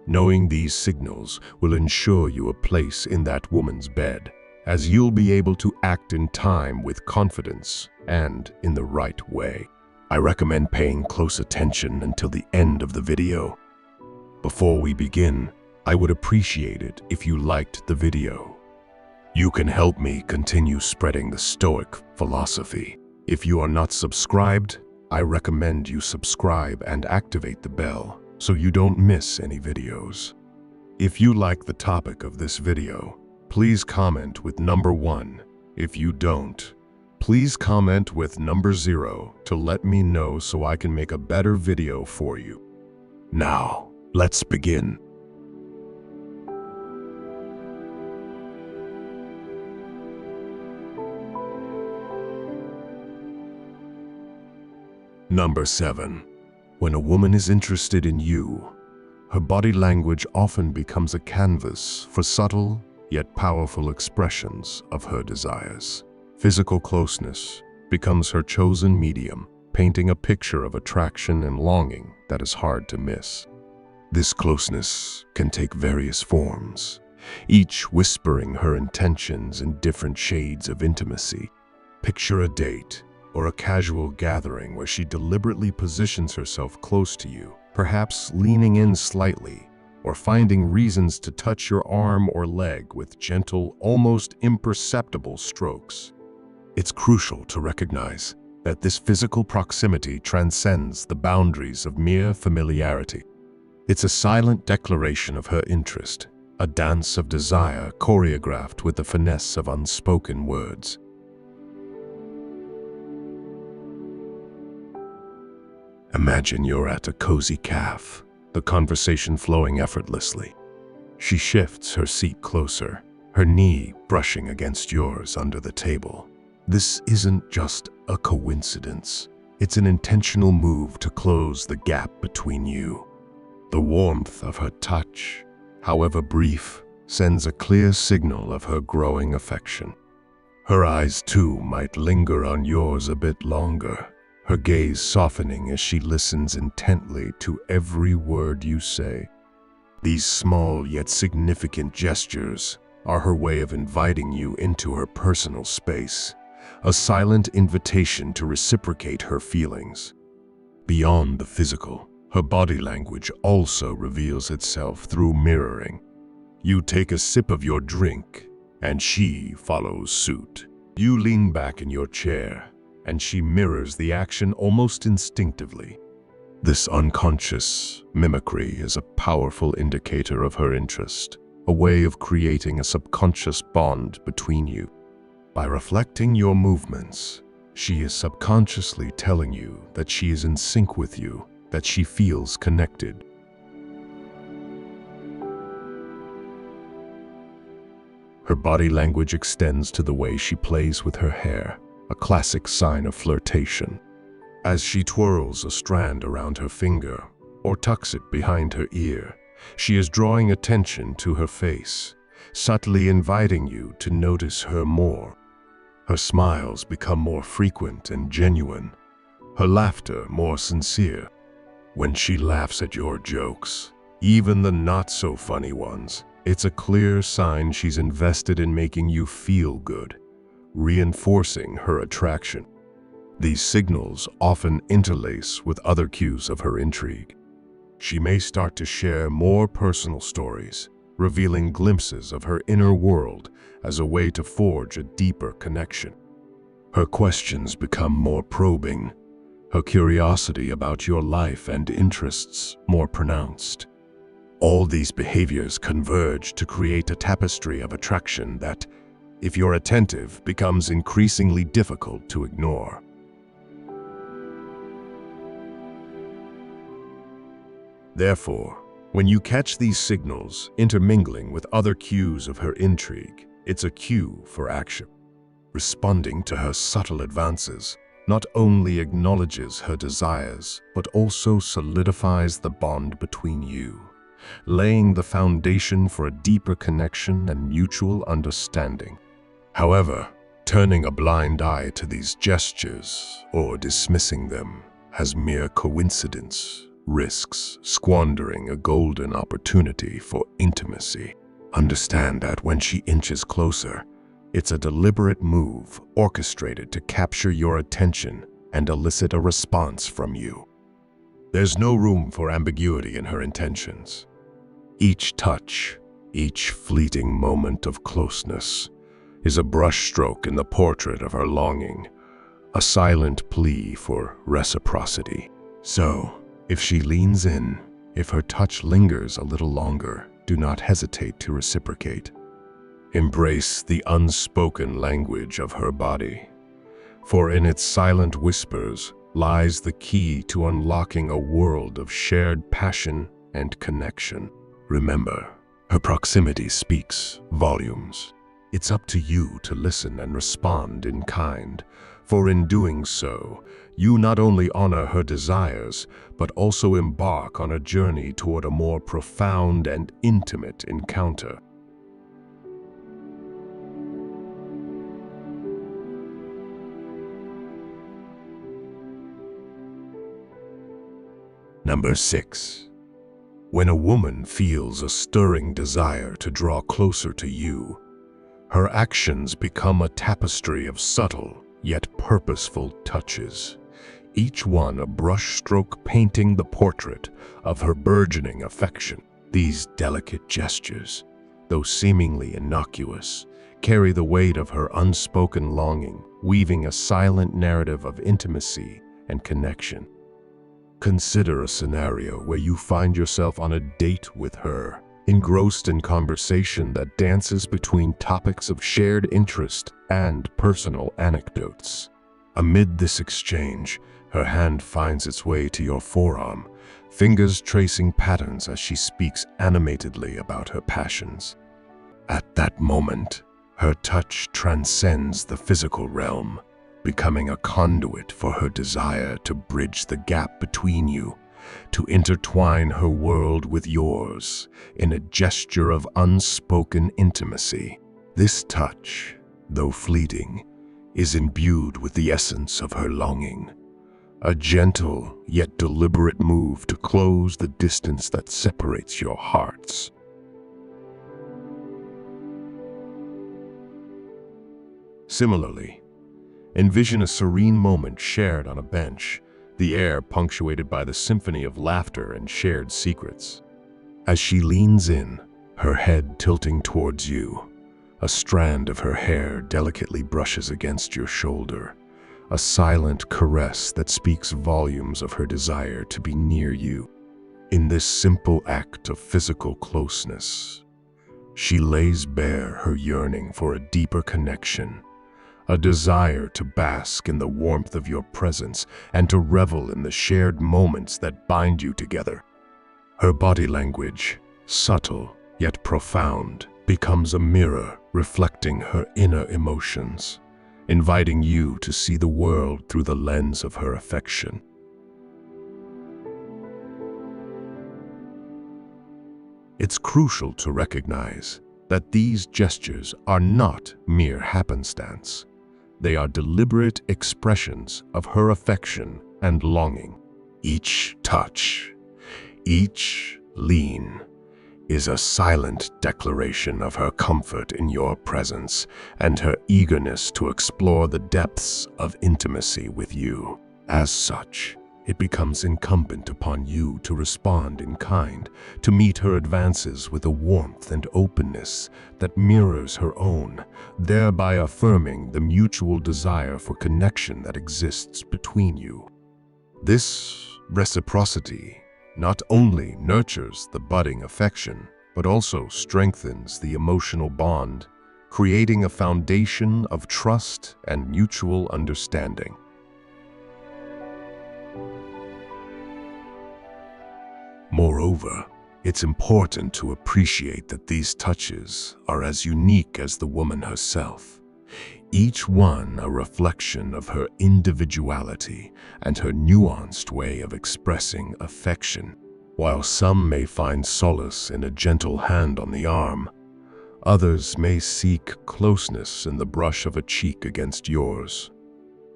Knowing these signals will ensure you a place in that woman's bed, as you'll be able to act in time with confidence and in the right way. I recommend paying close attention until the end of the video. Before we begin, I would appreciate it if you liked the video. You can help me continue spreading the Stoic philosophy. If you are not subscribed, I recommend you subscribe and activate the bell so you don't miss any videos. If you like the topic of this video, please comment with number 1. If you don't, please comment with number 0 to let me know so I can make a better video for you. Now, let's begin. Number 7. When a woman is interested in you, her body language often becomes a canvas for subtle yet powerful expressions of her desires. Physical closeness becomes her chosen medium, painting a picture of attraction and longing that is hard to miss. This closeness can take various forms, each whispering her intentions in different shades of intimacy. Picture a date or a casual gathering where she deliberately positions herself close to you, perhaps leaning in slightly or finding reasons to touch your arm or leg with gentle, almost imperceptible strokes. It's crucial to recognize that this physical proximity transcends the boundaries of mere familiarity. It's a silent declaration of her interest, a dance of desire choreographed with the finesse of unspoken words. Imagine you're at a cozy cafe, the conversation flowing effortlessly. She shifts her seat closer, her knee brushing against yours under the table. This isn't just a coincidence. It's an intentional move to close the gap between you. The warmth of her touch, however brief, sends a clear signal of her growing affection. Her eyes, too, might linger on yours a bit longer, her gaze softening as she listens intently to every word you say. These small yet significant gestures are her way of inviting you into her personal space, a silent invitation to reciprocate her feelings. Beyond the physical, her body language also reveals itself through mirroring. You take a sip of your drink, and she follows suit. You lean back in your chair, and she mirrors the action almost instinctively. This unconscious mimicry is a powerful indicator of her interest, a way of creating a subconscious bond between you. By reflecting your movements, she is subconsciously telling you that she is in sync with you, that she feels connected. Her body language extends to the way she plays with her hair, a classic sign of flirtation. As she twirls a strand around her finger or tucks it behind her ear, she is drawing attention to her face, subtly inviting you to notice her more. Her smiles become more frequent and genuine, her laughter more sincere. When she laughs at your jokes, even the not-so-funny ones, it's a clear sign she's invested in making you feel good, reinforcing her attraction. These signals often interlace with other cues of her intrigue. She may start to share more personal stories, revealing glimpses of her inner world as a way to forge a deeper connection. Her questions become more probing, her curiosity about your life and interests more pronounced. All these behaviors converge to create a tapestry of attraction that, if you're attentive, becomes increasingly difficult to ignore. Therefore, when you catch these signals intermingling with other cues of her intrigue, it's a cue for action. Responding to her subtle advances, not only acknowledges her desires, but also solidifies the bond between you, laying the foundation for a deeper connection and mutual understanding. However, turning a blind eye to these gestures or dismissing them as mere coincidence risks squandering a golden opportunity for intimacy. Understand that when she inches closer, it's a deliberate move orchestrated to capture your attention and elicit a response from you. There's no room for ambiguity in her intentions. Each touch, each fleeting moment of closeness is a brushstroke in the portrait of her longing, a silent plea for reciprocity. So, if she leans in, if her touch lingers a little longer, do not hesitate to reciprocate. Embrace the unspoken language of her body, for in its silent whispers lies the key to unlocking a world of shared passion and connection. Remember, her proximity speaks volumes. It's up to you to listen and respond in kind, for in doing so, you not only honor her desires, but also embark on a journey toward a more profound and intimate encounter. Number 6. When a woman feels a stirring desire to draw closer to you, her actions become a tapestry of subtle yet purposeful touches, each one a brushstroke painting the portrait of her burgeoning affection. These delicate gestures, though seemingly innocuous, carry the weight of her unspoken longing, weaving a silent narrative of intimacy and connection. Consider a scenario where you find yourself on a date with her, engrossed in conversation that dances between topics of shared interest and personal anecdotes. Amid this exchange, her hand finds its way to your forearm, fingers tracing patterns as she speaks animatedly about her passions. At that moment, her touch transcends the physical realm, becoming a conduit for her desire to bridge the gap between you, to intertwine her world with yours in a gesture of unspoken intimacy. This touch, though fleeting, is imbued with the essence of her longing, a gentle yet deliberate move to close the distance that separates your hearts. Similarly, envision a serene moment shared on a bench, the air punctuated by the symphony of laughter and shared secrets. As she leans in, her head tilting towards you, a strand of her hair delicately brushes against your shoulder, a silent caress that speaks volumes of her desire to be near you. In this simple act of physical closeness, she lays bare her yearning for a deeper connection, a desire to bask in the warmth of your presence and to revel in the shared moments that bind you together. Her body language, subtle yet profound, becomes a mirror reflecting her inner emotions, inviting you to see the world through the lens of her affection. It's crucial to recognize that these gestures are not mere happenstance. They are deliberate expressions of her affection and longing. Each touch, each lean, is a silent declaration of her comfort in your presence and her eagerness to explore the depths of intimacy with you. As such, it becomes incumbent upon you to respond in kind, to meet her advances with a warmth and openness that mirrors her own, thereby affirming the mutual desire for connection that exists between you. This reciprocity not only nurtures the budding affection, but also strengthens the emotional bond, creating a foundation of trust and mutual understanding. Moreover, it's important to appreciate that these touches are as unique as the woman herself. each one a reflection of her individuality and her nuanced way of expressing affection. While some may find solace in a gentle hand on the arm, others may seek closeness in the brush of a cheek against yours.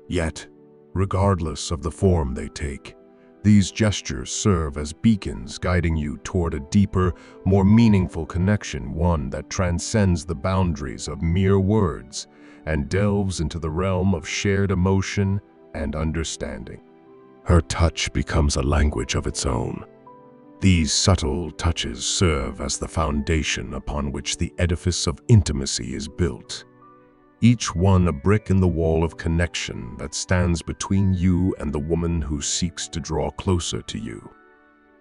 Yet, regardless of the form they take, these gestures serve as beacons guiding you toward a deeper, more meaningful connection, one that transcends the boundaries of mere words and delves into the realm of shared emotion and understanding. Her touch becomes a language of its own. These subtle touches serve as the foundation upon which the edifice of intimacy is built, each one a brick in the wall of connection that stands between you and the woman who seeks to draw closer to you.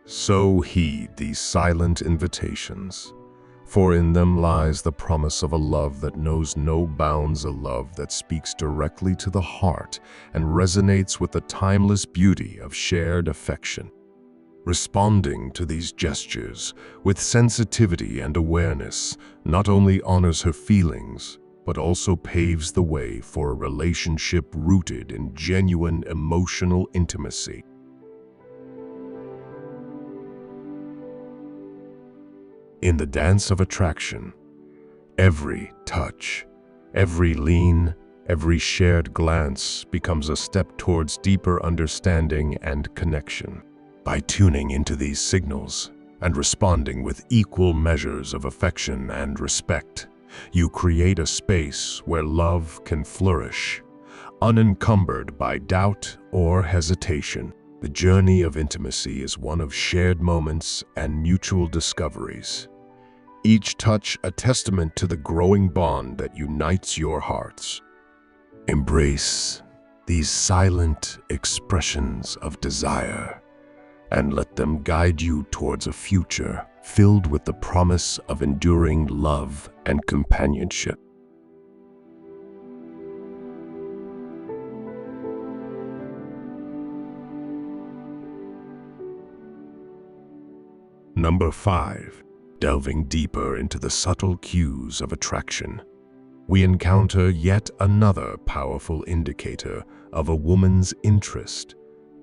So heed these silent invitations, for in them lies the promise of a love that knows no bounds, a love that speaks directly to the heart and resonates with the timeless beauty of shared affection. Responding to these gestures with sensitivity and awareness not only honors her feelings, but also paves the way for a relationship rooted in genuine emotional intimacy. In the dance of attraction, every touch, every lean, every shared glance becomes a step towards deeper understanding and connection. By tuning into these signals and responding with equal measures of affection and respect, you create a space where love can flourish, unencumbered by doubt or hesitation. The journey of intimacy is one of shared moments and mutual discoveries, each touch a testament to the growing bond that unites your hearts. Embrace these silent expressions of desire and let them guide you towards a future filled with the promise of enduring love and companionship. Number 5. Delving deeper into the subtle cues of attraction, we encounter yet another powerful indicator of a woman's interest: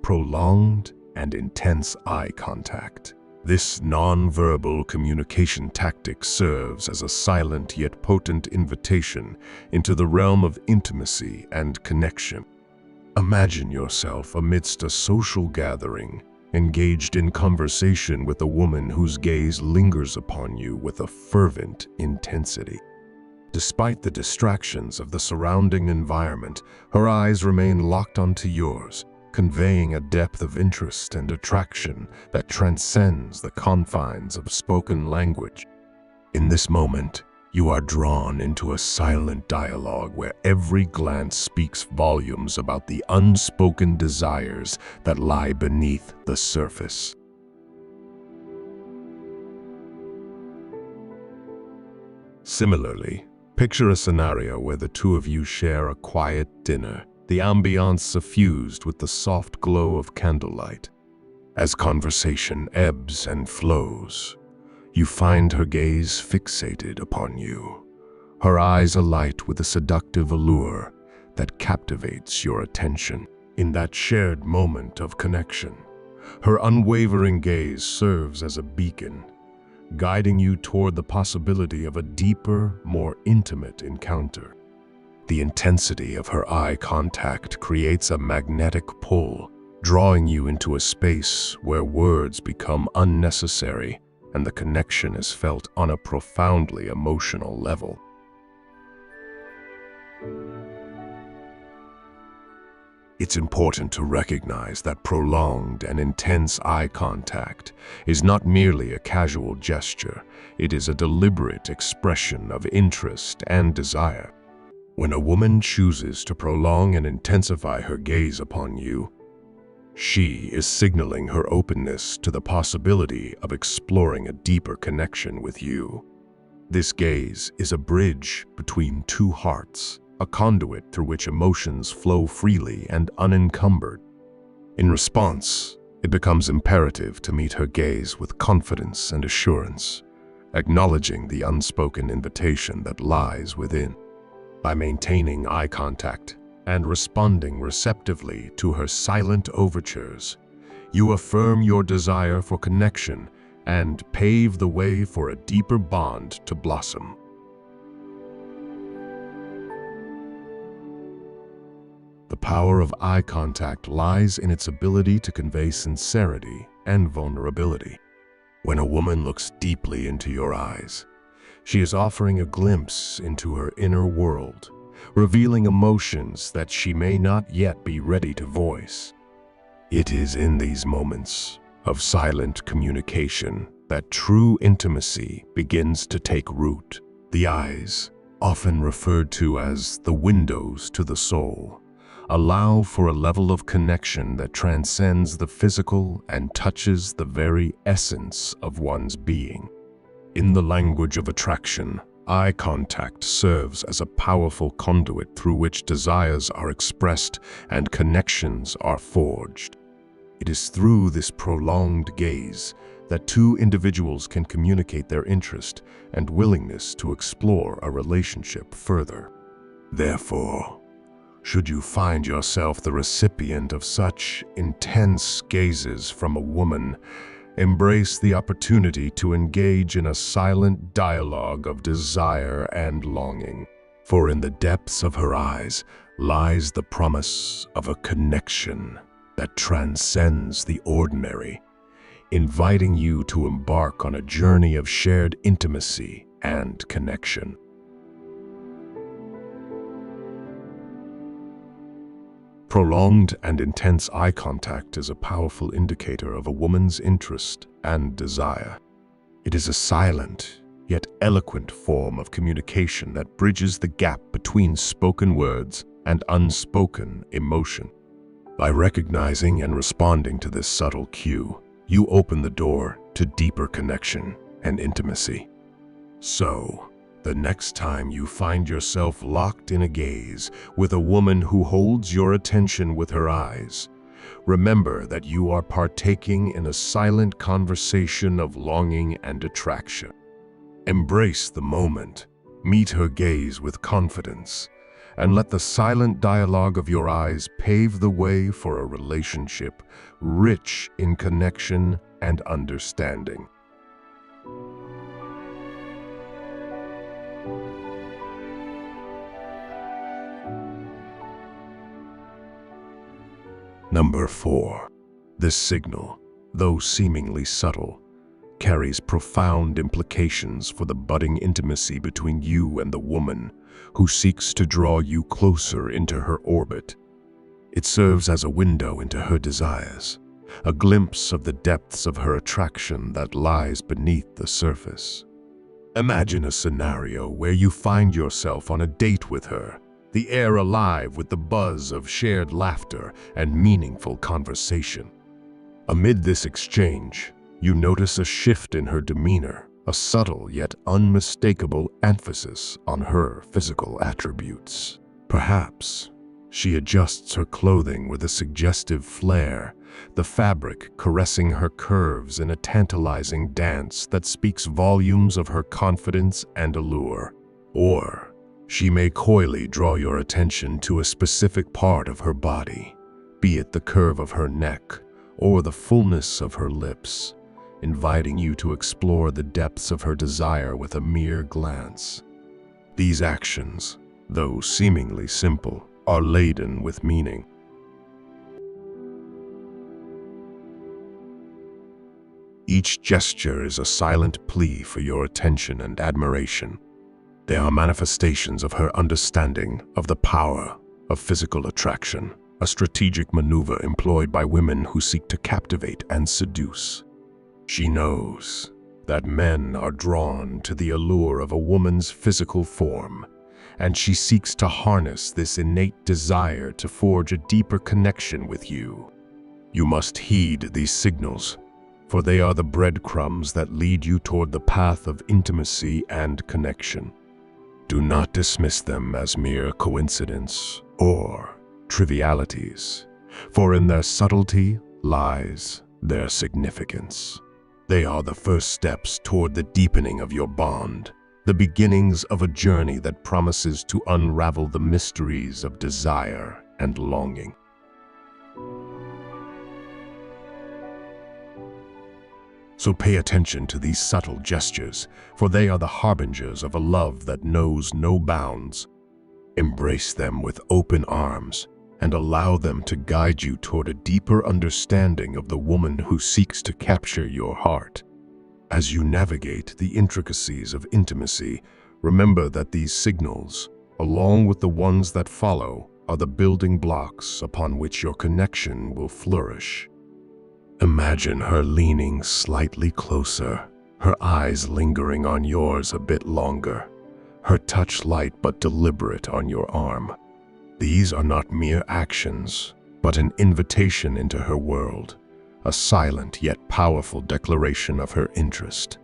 prolonged and intense eye contact. This non-verbal communication tactic serves as a silent yet potent invitation into the realm of intimacy and connection. Imagine yourself amidst a social gathering, engaged in conversation with a woman whose gaze lingers upon you with a fervent intensity. Despite the distractions of the surrounding environment, her eyes remain locked onto yours, conveying a depth of interest and attraction that transcends the confines of spoken language. In this moment, you are drawn into a silent dialogue where every glance speaks volumes about the unspoken desires that lie beneath the surface. Similarly, picture a scenario where the two of you share a quiet dinner, the ambiance suffused with the soft glow of candlelight. As conversation ebbs and flows, you find her gaze fixated upon you, her eyes alight with a seductive allure that captivates your attention. In that shared moment of connection, her unwavering gaze serves as a beacon, guiding you toward the possibility of a deeper, more intimate encounter. The intensity of her eye contact creates a magnetic pull, drawing you into a space where words become unnecessary and the connection is felt on a profoundly emotional level. It's important to recognize that prolonged and intense eye contact is not merely a casual gesture, it is a deliberate expression of interest and desire. When a woman chooses to prolong and intensify her gaze upon you, she is signaling her openness to the possibility of exploring a deeper connection with you. This gaze is a bridge between two hearts, a conduit through which emotions flow freely and unencumbered. In response, it becomes imperative to meet her gaze with confidence and assurance, acknowledging the unspoken invitation that lies within. By maintaining eye contact and responding receptively to her silent overtures, you affirm your desire for connection and pave the way for a deeper bond to blossom. The power of eye contact lies in its ability to convey sincerity and vulnerability. When a woman looks deeply into your eyes, she is offering a glimpse into her inner world, revealing emotions that she may not yet be ready to voice. It is in these moments of silent communication that true intimacy begins to take root. The eyes, often referred to as the windows to the soul, allow for a level of connection that transcends the physical and touches the very essence of one's being. In the language of attraction, eye contact serves as a powerful conduit through which desires are expressed and connections are forged. It is through this prolonged gaze that two individuals can communicate their interest and willingness to explore a relationship further. Therefore, should you find yourself the recipient of such intense gazes from a woman, embrace the opportunity to engage in a silent dialogue of desire and longing. For in the depths of her eyes lies the promise of a connection that transcends the ordinary, inviting you to embark on a journey of shared intimacy and connection. Prolonged and intense eye contact is a powerful indicator of a woman's interest and desire. It is a silent, yet eloquent form of communication that bridges the gap between spoken words and unspoken emotion. By recognizing and responding to this subtle cue, you open the door to deeper connection and intimacy. So, the next time you find yourself locked in a gaze with a woman who holds your attention with her eyes, remember that you are partaking in a silent conversation of longing and attraction. Embrace the moment, meet her gaze with confidence, and let the silent dialogue of your eyes pave the way for a relationship rich in connection and understanding. Number 4. This signal, though seemingly subtle, carries profound implications for the budding intimacy between you and the woman who seeks to draw you closer into her orbit. It serves as a window into her desires, a glimpse of the depths of her attraction that lies beneath the surface. Imagine a scenario where you find yourself on a date with her, the air alive with the buzz of shared laughter and meaningful conversation. Amid this exchange, you notice a shift in her demeanor, a subtle yet unmistakable emphasis on her physical attributes. Perhaps she adjusts her clothing with a suggestive flair, the fabric caressing her curves in a tantalizing dance that speaks volumes of her confidence and allure. Or she may coyly draw your attention to a specific part of her body, be it the curve of her neck or the fullness of her lips, inviting you to explore the depths of her desire with a mere glance. These actions, though seemingly simple, are laden with meaning. Each gesture is a silent plea for your attention and admiration. They are manifestations of her understanding of the power of physical attraction, a strategic maneuver employed by women who seek to captivate and seduce. She knows that men are drawn to the allure of a woman's physical form, and she seeks to harness this innate desire to forge a deeper connection with you. You must heed these signals, for they are the breadcrumbs that lead you toward the path of intimacy and connection. Do not dismiss them as mere coincidence or trivialities, for in their subtlety lies their significance. They are the first steps toward the deepening of your bond the beginnings of a journey that promises to unravel the mysteries of desire and longing. So pay attention to these subtle gestures, for they are the harbingers of a love that knows no bounds. Embrace them with open arms and allow them to guide you toward a deeper understanding of the woman who seeks to capture your heart. As you navigate the intricacies of intimacy, remember that these signals, along with the ones that follow, are the building blocks upon which your connection will flourish. Imagine her leaning slightly closer, her eyes lingering on yours a bit longer, her touch light but deliberate on your arm. These are not mere actions, but an invitation into her world, a silent yet powerful declaration of her interest.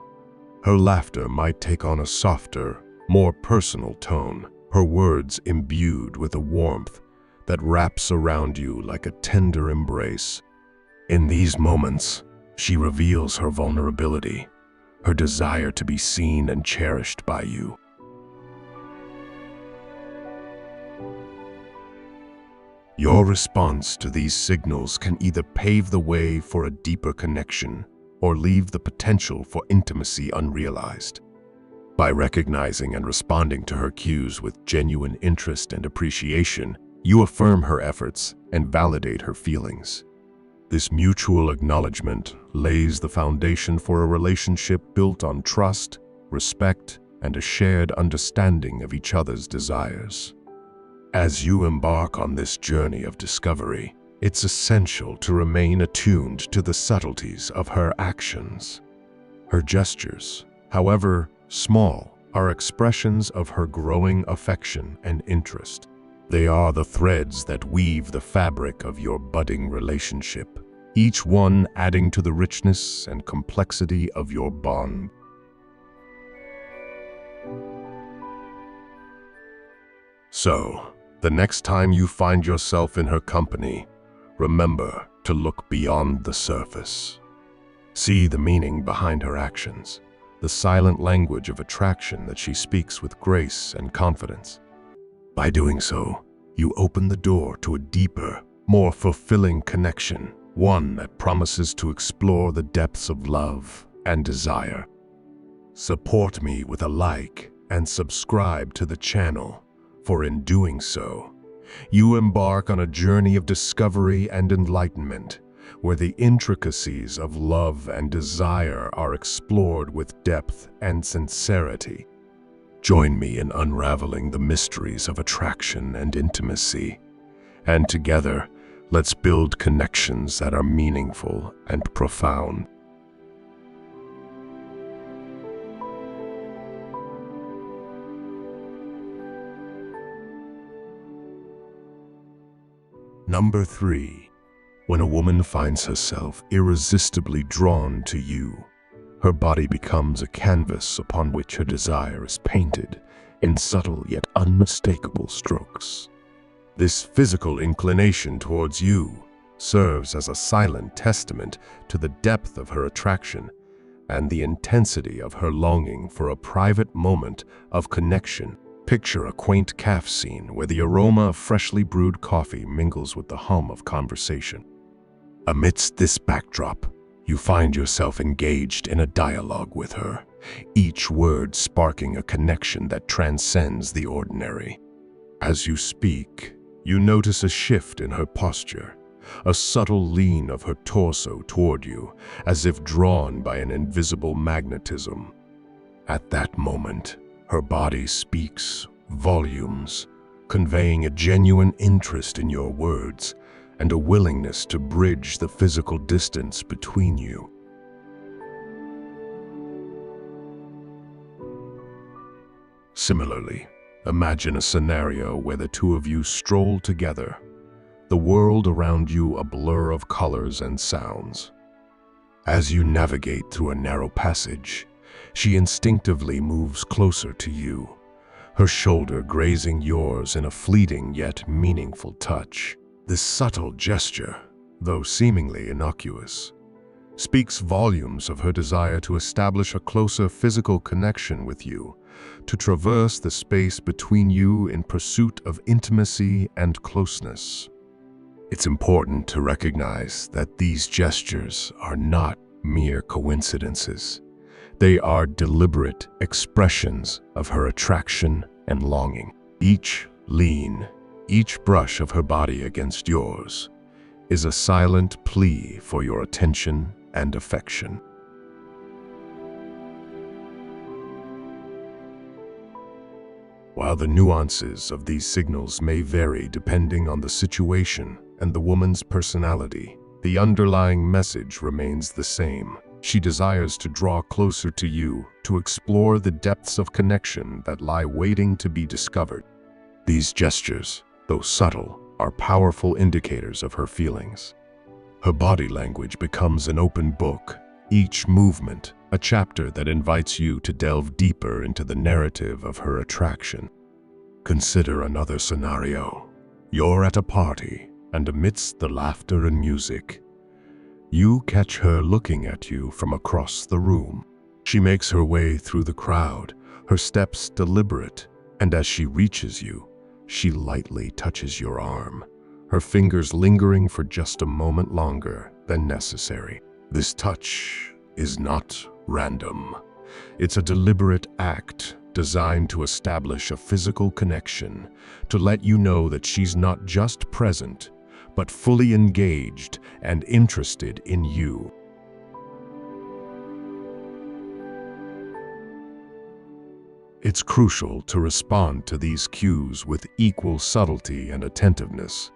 Her laughter might take on a softer, more personal tone, her words imbued with a warmth that wraps around you like a tender embrace. In these moments, she reveals her vulnerability, her desire to be seen and cherished by you. Your response to these signals can either pave the way for a deeper connection or leave the potential for intimacy unrealized. By recognizing and responding to her cues with genuine interest and appreciation, you affirm her efforts and validate her feelings. This mutual acknowledgement lays the foundation for a relationship built on trust, respect, and a shared understanding of each other's desires. As you embark on this journey of discovery, it's essential to remain attuned to the subtleties of her actions. Her gestures, however small, are expressions of her growing affection and interest. They are the threads that weave the fabric of your budding relationship, each one adding to the richness and complexity of your bond. So, the next time you find yourself in her company, remember to look beyond the surface. See the meaning behind her actions, the silent language of attraction that she speaks with grace and confidence. By doing so, you open the door to a deeper, more fulfilling connection, one that promises to explore the depths of love and desire. Support me with a like and subscribe to the channel, for in doing so, you embark on a journey of discovery and enlightenment, where the intricacies of love and desire are explored with depth and sincerity. Join me in unraveling the mysteries of attraction and intimacy, and together, let's build connections that are meaningful and profound. Number 3. When a woman finds herself irresistibly drawn to you, her body becomes a canvas upon which her desire is painted in subtle yet unmistakable strokes. This physical inclination towards you serves as a silent testament to the depth of her attraction and the intensity of her longing for a private moment of connection. Picture a quaint cafe scene where the aroma of freshly brewed coffee mingles with the hum of conversation. Amidst this backdrop, you find yourself engaged in a dialogue with her, each word sparking a connection that transcends the ordinary. As you speak, you notice a shift in her posture, a subtle lean of her torso toward you, as if drawn by an invisible magnetism. At that moment, her body speaks volumes, conveying a genuine interest in your words and a willingness to bridge the physical distance between you. Similarly, imagine a scenario where the two of you stroll together, the world around you a blur of colors and sounds. As you navigate through a narrow passage, she instinctively moves closer to you, her shoulder grazing yours in a fleeting yet meaningful touch. This subtle gesture, though seemingly innocuous, speaks volumes of her desire to establish a closer physical connection with you, to traverse the space between you in pursuit of intimacy and closeness. It's important to recognize that these gestures are not mere coincidences. They are deliberate expressions of her attraction and longing. Each lean, each brush of her body against yours is a silent plea for your attention and affection. While the nuances of these signals may vary depending on the situation and the woman's personality, the underlying message remains the same. She desires to draw closer to you, to explore the depths of connection that lie waiting to be discovered. These gestures, though subtle, are powerful indicators of her feelings. Her body language becomes an open book, each movement a chapter that invites you to delve deeper into the narrative of her attraction. Consider another scenario. You're at a party, and amidst the laughter and music, you catch her looking at you from across the room. She makes her way through the crowd, her steps deliberate, and as she reaches you, she lightly touches your arm, her fingers lingering for just a moment longer than necessary. This touch is not random. It's a deliberate act designed to establish a physical connection, to let you know that she's not just present, but fully engaged and interested in you. It's crucial to respond to these cues with equal subtlety and attentiveness.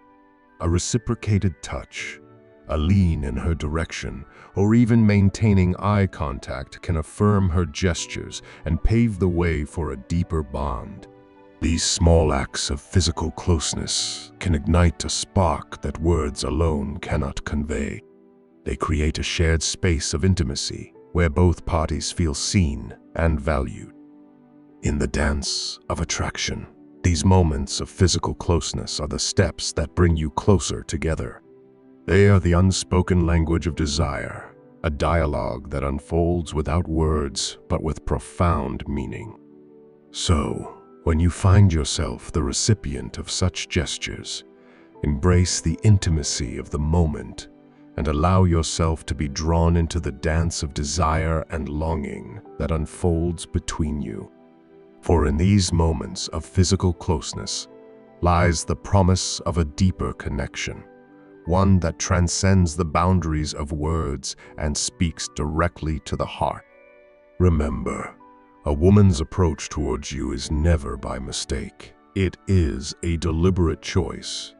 A reciprocated touch, a lean in her direction, or even maintaining eye contact can affirm her gestures and pave the way for a deeper bond. These small acts of physical closeness can ignite a spark that words alone cannot convey. They create a shared space of intimacy where both parties feel seen and valued. In the dance of attraction, these moments of physical closeness are the steps that bring you closer together. They are the unspoken language of desire, a dialogue that unfolds without words but with profound meaning. So, when you find yourself the recipient of such gestures, embrace the intimacy of the moment and allow yourself to be drawn into the dance of desire and longing that unfolds between you. For in these moments of physical closeness lies the promise of a deeper connection, one that transcends the boundaries of words and speaks directly to the heart. Remember, a woman's approach towards you is never by mistake. It is a deliberate choice,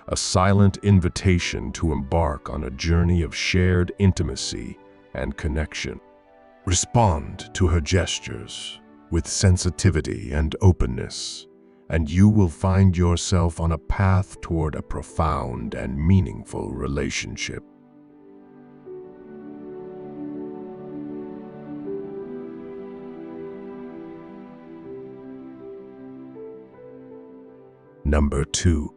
a silent invitation to embark on a journey of shared intimacy and connection. Respond to her gestures with sensitivity and openness, and you will find yourself on a path toward a profound and meaningful relationship. Number 2.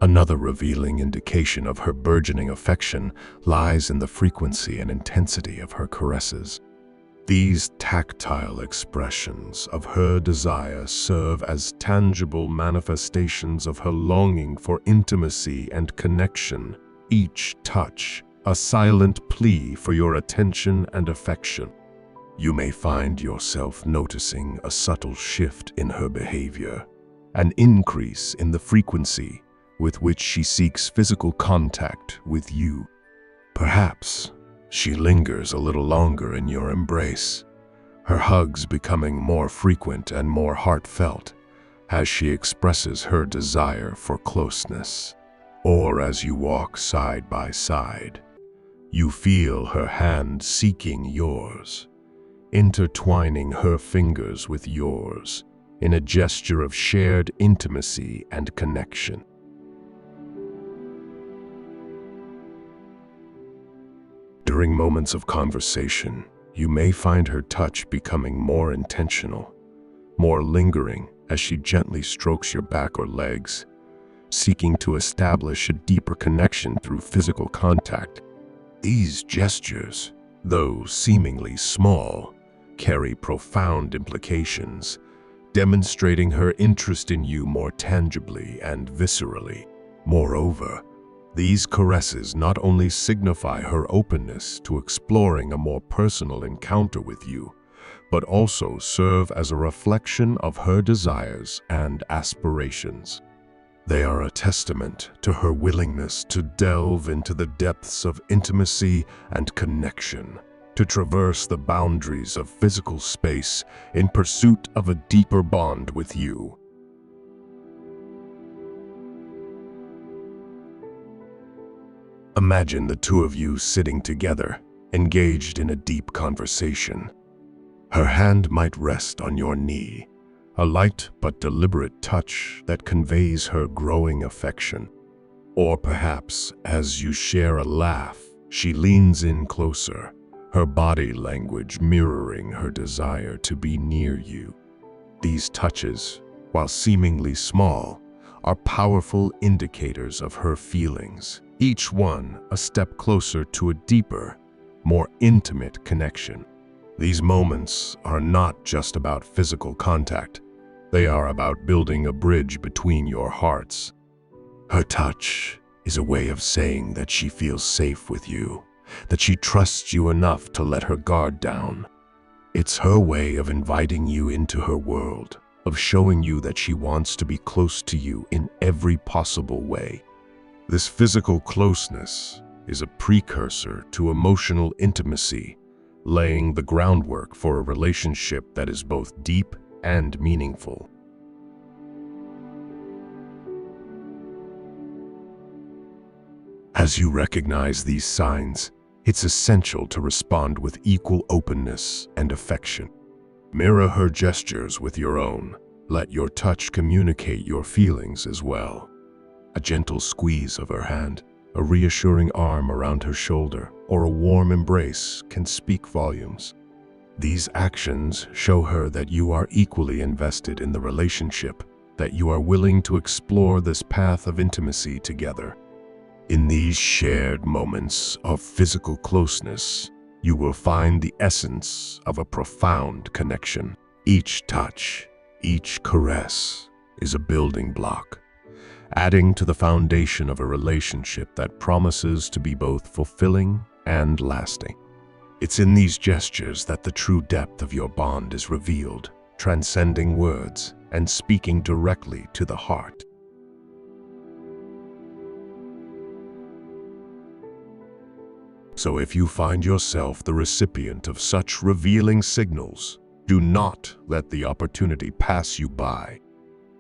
Another revealing indication of her burgeoning affection lies in the frequency and intensity of her caresses. These tactile expressions of her desire serve as tangible manifestations of her longing for intimacy and connection, each touch a silent plea for your attention and affection. You may find yourself noticing a subtle shift in her behavior, an increase in the frequency with which she seeks physical contact with you. Perhaps she lingers a little longer in your embrace, her hugs becoming more frequent and more heartfelt as she expresses her desire for closeness. Or as you walk side by side, you feel her hand seeking yours, intertwining her fingers with yours in a gesture of shared intimacy and connection. During moments of conversation, you may find her touch becoming more intentional, more lingering as she gently strokes your back or legs, seeking to establish a deeper connection through physical contact. These gestures, though seemingly small, carry profound implications, demonstrating her interest in you more tangibly and viscerally. Moreover, these caresses not only signify her openness to exploring a more personal encounter with you, but also serve as a reflection of her desires and aspirations. They are a testament to her willingness to delve into the depths of intimacy and connection, to traverse the boundaries of physical space in pursuit of a deeper bond with you. Imagine the two of you sitting together, engaged in a deep conversation. Her hand might rest on your knee, a light but deliberate touch that conveys her growing affection. Or perhaps, as you share a laugh, she leans in closer, her body language mirroring her desire to be near you. These touches, while seemingly small, are powerful indicators of her feelings, each one a step closer to a deeper, more intimate connection. These moments are not just about physical contact. They are about building a bridge between your hearts. Her touch is a way of saying that she feels safe with you, that she trusts you enough to let her guard down. It's her way of inviting you into her world, of showing you that she wants to be close to you in every possible way. This physical closeness is a precursor to emotional intimacy, laying the groundwork for a relationship that is both deep and meaningful. As you recognize these signs, it's essential to respond with equal openness and affection. Mirror her gestures with your own. Let your touch communicate your feelings as well. A gentle squeeze of her hand, a reassuring arm around her shoulder, or a warm embrace can speak volumes. These actions show her that you are equally invested in the relationship, that you are willing to explore this path of intimacy together. In these shared moments of physical closeness, you will find the essence of a profound connection. Each touch, each caress is a building block, adding to the foundation of a relationship that promises to be both fulfilling and lasting. It's in these gestures that the true depth of your bond is revealed, transcending words and speaking directly to the heart. So if you find yourself the recipient of such revealing signals, do not let the opportunity pass you by.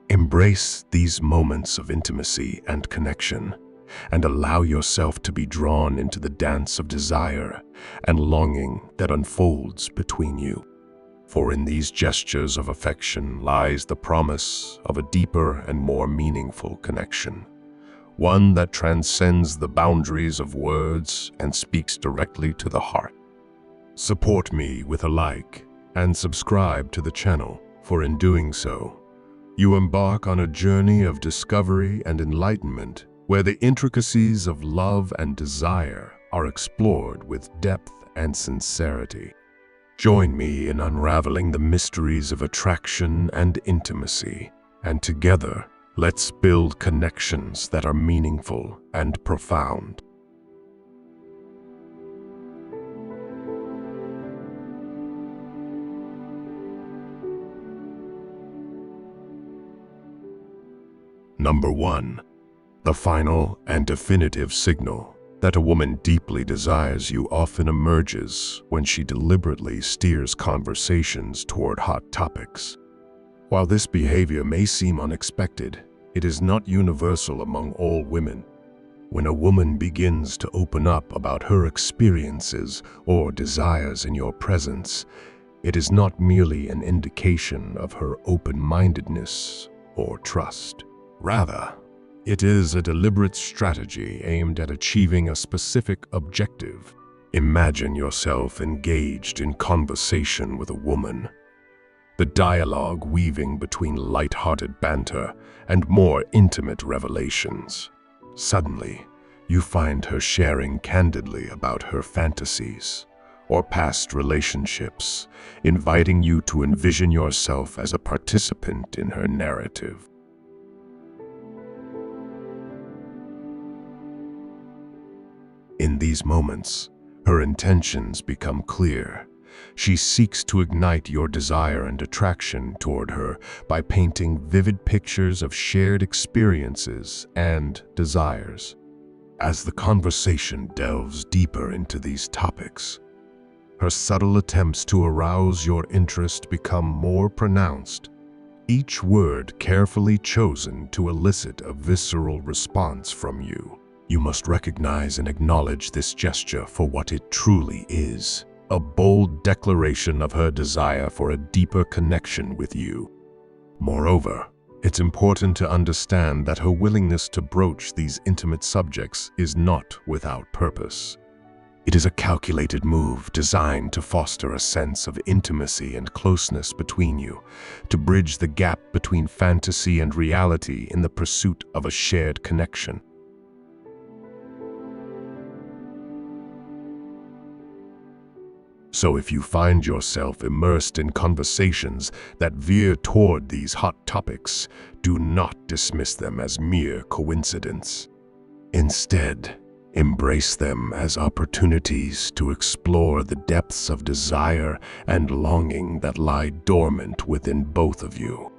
Embrace these moments of intimacy and connection, and allow yourself to be drawn into the dance of desire and longing that unfolds between you. For in these gestures of affection lies the promise of a deeper and more meaningful connection, one that transcends the boundaries of words and speaks directly to the heart. Support me with a like and subscribe to the channel, for in doing so, you embark on a journey of discovery and enlightenment where the intricacies of love and desire are explored with depth and sincerity. Join me in unraveling the mysteries of attraction and intimacy, and together, let's build connections that are meaningful and profound. Number 1. The final and definitive signal that a woman deeply desires you often emerges when she deliberately steers conversations toward hot topics. While this behavior may seem unexpected, it is not universal among all women. When a woman begins to open up about her experiences or desires in your presence, it is not merely an indication of her open-mindedness or trust. Rather, it is a deliberate strategy aimed at achieving a specific objective. Imagine yourself engaged in conversation with a woman, the dialogue weaving between light-hearted banter and more intimate revelations. Suddenly, You find her sharing candidly about her fantasies or past relationships, inviting you to envision yourself as a participant in her narrative. In these moments, her intentions become clear. She seeks to ignite your desire and attraction toward her by painting vivid pictures of shared experiences and desires. As the conversation delves deeper into these topics, her subtle attempts to arouse your interest become more pronounced, each word carefully chosen to elicit a visceral response from you. You must recognize and acknowledge this gesture for what it truly is, a bold declaration of her desire for a deeper connection with you. Moreover, it's important to understand that her willingness to broach these intimate subjects is not without purpose. It is a calculated move designed to foster a sense of intimacy and closeness between you, to bridge the gap between fantasy and reality in the pursuit of a shared connection. So if you find yourself immersed in conversations that veer toward these hot topics, do not dismiss them as mere coincidence. Instead, embrace them as opportunities to explore the depths of desire and longing that lie dormant within both of you.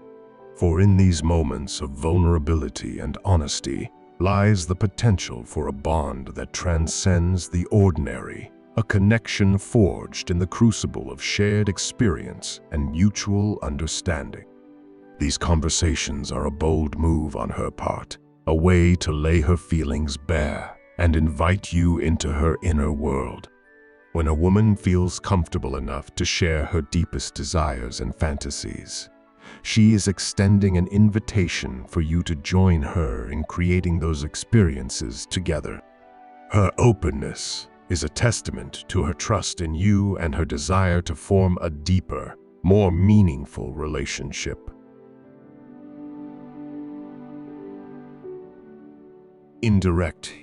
For in these moments of vulnerability and honesty lies the potential for a bond that transcends the ordinary, a connection forged in the crucible of shared experience and mutual understanding. These conversations are a bold move on her part, a way to lay her feelings bare and invite you into her inner world. When a woman feels comfortable enough to share her deepest desires and fantasies, she is extending an invitation for you to join her in creating those experiences together. Her openness is a testament to her trust in you and her desire to form a deeper, more meaningful relationship. Indirect,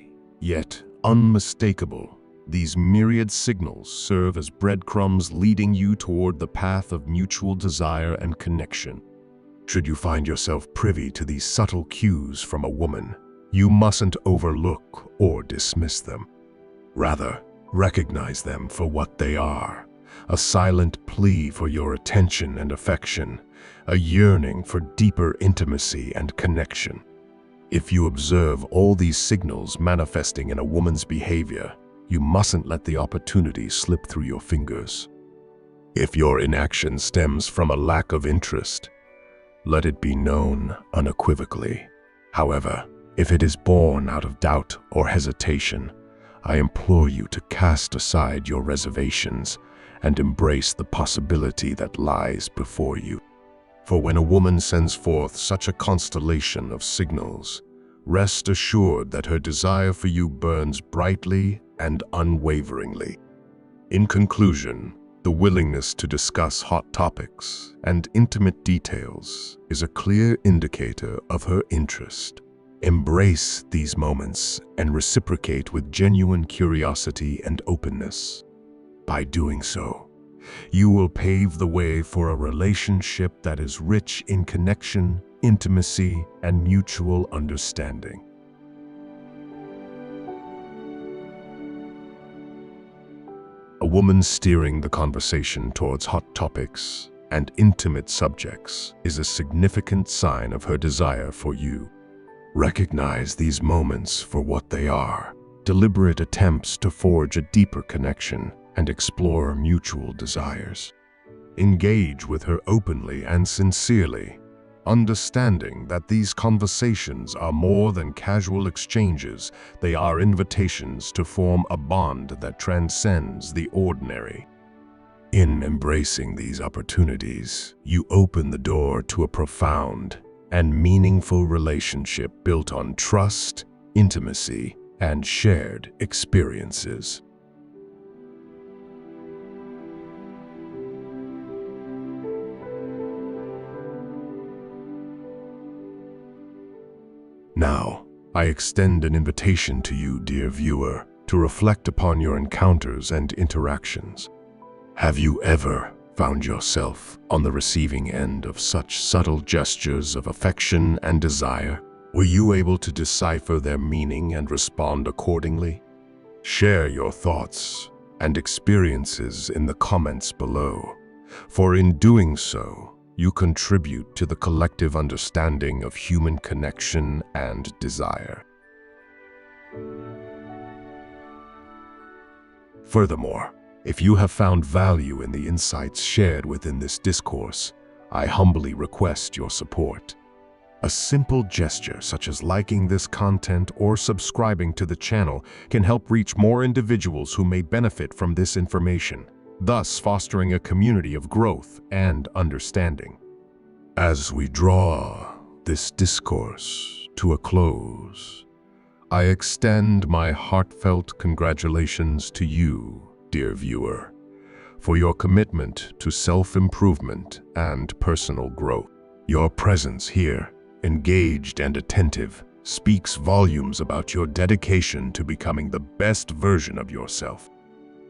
yet unmistakable, these myriad signals serve as breadcrumbs leading you toward the path of mutual desire and connection. Should you find yourself privy to these subtle cues from a woman, you mustn't overlook or dismiss them. Rather, recognize them for what they are, a silent plea for your attention and affection, a yearning for deeper intimacy and connection. If you observe all these signals manifesting in a woman's behavior, you mustn't let the opportunity slip through your fingers. If your inaction stems from a lack of interest, let it be known unequivocally. However, if it is born out of doubt or hesitation, I implore you to cast aside your reservations and embrace the possibility that lies before you. For when a woman sends forth such a constellation of signals, rest assured that her desire for you burns brightly and unwaveringly. In conclusion, the willingness to discuss hot topics and intimate details is a clear indicator of her interest. Embrace these moments and reciprocate with genuine curiosity and openness. By doing so, you will pave the way for a relationship that is rich in connection, intimacy, and mutual understanding. A woman steering the conversation towards hot topics and intimate subjects is a significant sign of her desire for you. Recognize these moments for what they are, deliberate attempts to forge a deeper connection and explore mutual desires. Engage with her openly and sincerely, understanding that these conversations are more than casual exchanges. They are invitations to form a bond that transcends the ordinary. In embracing these opportunities, you open the door to a profound and meaningful relationship built on trust, intimacy, and shared experiences. Now, I extend an invitation to you, dear viewer, to reflect upon your encounters and interactions. Have you ever found yourself on the receiving end of such subtle gestures of affection and desire? Were you able to decipher their meaning and respond accordingly? Share your thoughts and experiences in the comments below, for in doing so, you contribute to the collective understanding of human connection and desire. Furthermore, if you have found value in the insights shared within this discourse, I humbly request your support. A simple gesture such as liking this content or subscribing to the channel can help reach more individuals who may benefit from this information, thus fostering a community of growth and understanding. As we draw this discourse to a close, I extend my heartfelt congratulations to you, dear viewer, for your commitment to self-improvement and personal growth. Your presence here, engaged and attentive, speaks volumes about your dedication to becoming the best version of yourself.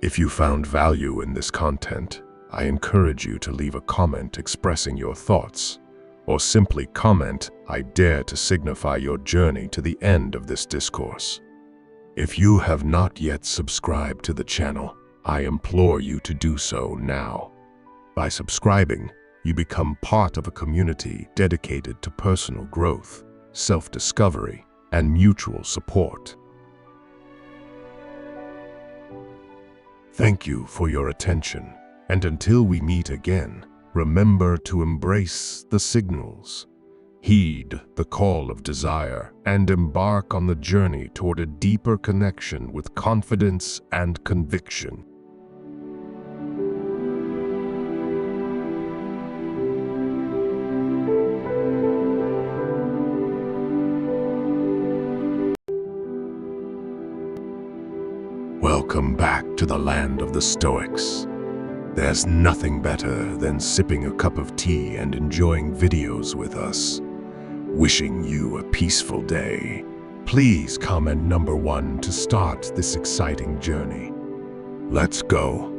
If you found value in this content, I encourage you to leave a comment expressing your thoughts, or simply comment, "I dare to signify your journey to the end of this discourse." If you have not yet subscribed to the channel, I implore you to do so now. By subscribing, you become part of a community dedicated to personal growth, self-discovery, and mutual support. Thank you for your attention, and until we meet again, remember to embrace the signals, heed the call of desire, and embark on the journey toward a deeper connection with confidence and conviction. Welcome back to the land of the Stoics. There's nothing better than sipping a cup of tea and enjoying videos with us. Wishing you a peaceful day. Please comment number 1 to start this exciting journey. Let's go.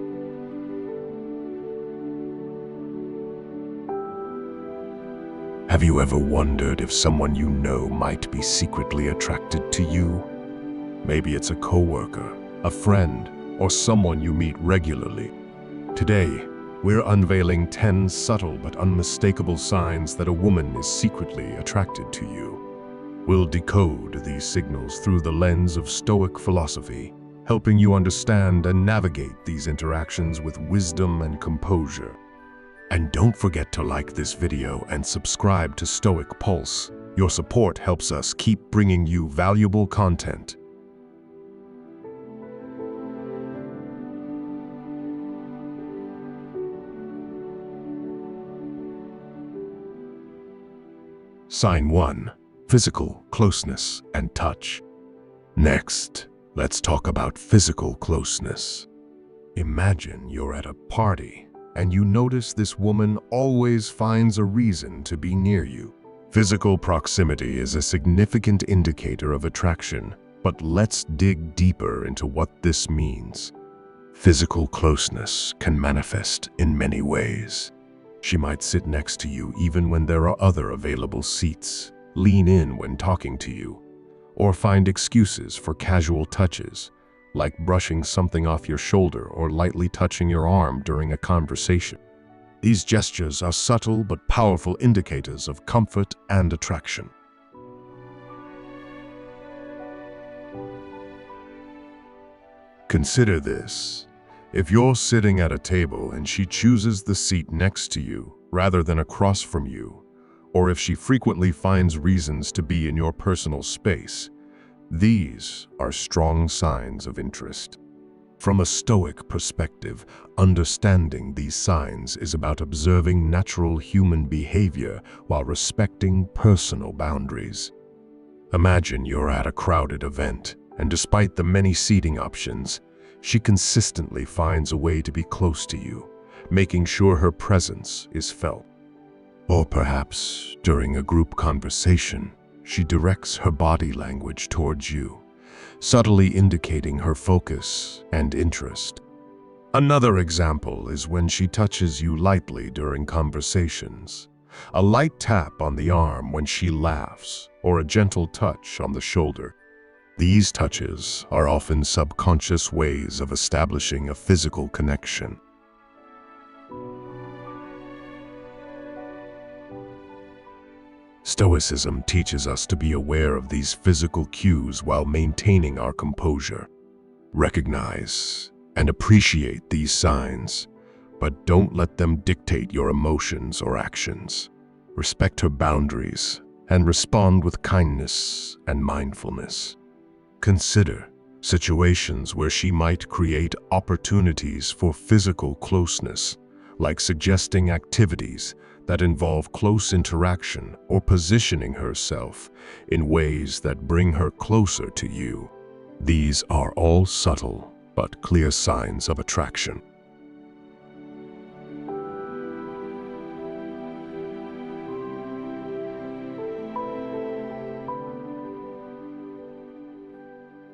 Have you ever wondered if someone you know might be secretly attracted to you? Maybe it's a coworker, a friend, or someone you meet regularly. Today, we're unveiling 10 subtle but unmistakable signs that a woman is secretly attracted to you. We'll decode these signals through the lens of Stoic philosophy, helping you understand and navigate these interactions with wisdom and composure. And don't forget to like this video and subscribe to Stoic Pulse. Your support helps us keep bringing you valuable content. Sign 1. Physical closeness and touch. Next, let's talk about physical closeness. Imagine you're at a party and you notice this woman always finds a reason to be near you. Physical proximity is a significant indicator of attraction, but let's dig deeper into what this means. Physical closeness can manifest in many ways. She might sit next to you even when there are other available seats, lean in when talking to you, or find excuses for casual touches, like brushing something off your shoulder or lightly touching your arm during a conversation. These gestures are subtle but powerful indicators of comfort and attraction. Consider this. If you're sitting at a table and she chooses the seat next to you rather than across from you, or if she frequently finds reasons to be in your personal space, these are strong signs of interest. From a Stoic perspective, understanding these signs is about observing natural human behavior while respecting personal boundaries. Imagine you're at a crowded event, and despite the many seating options, she consistently finds a way to be close to you, making sure her presence is felt. Or perhaps, during a group conversation, she directs her body language towards you, subtly indicating her focus and interest. Another example is when she touches you lightly during conversations. A light tap on the arm when she laughs, or a gentle touch on the shoulder. These touches are often subconscious ways of establishing a physical connection. Stoicism teaches us to be aware of these physical cues while maintaining our composure. Recognize and appreciate these signs, but don't let them dictate your emotions or actions. Respect her boundaries and respond with kindness and mindfulness. Consider situations where she might create opportunities for physical closeness, like suggesting activities that involve close interaction or positioning herself in ways that bring her closer to you. These are all subtle but clear signs of attraction.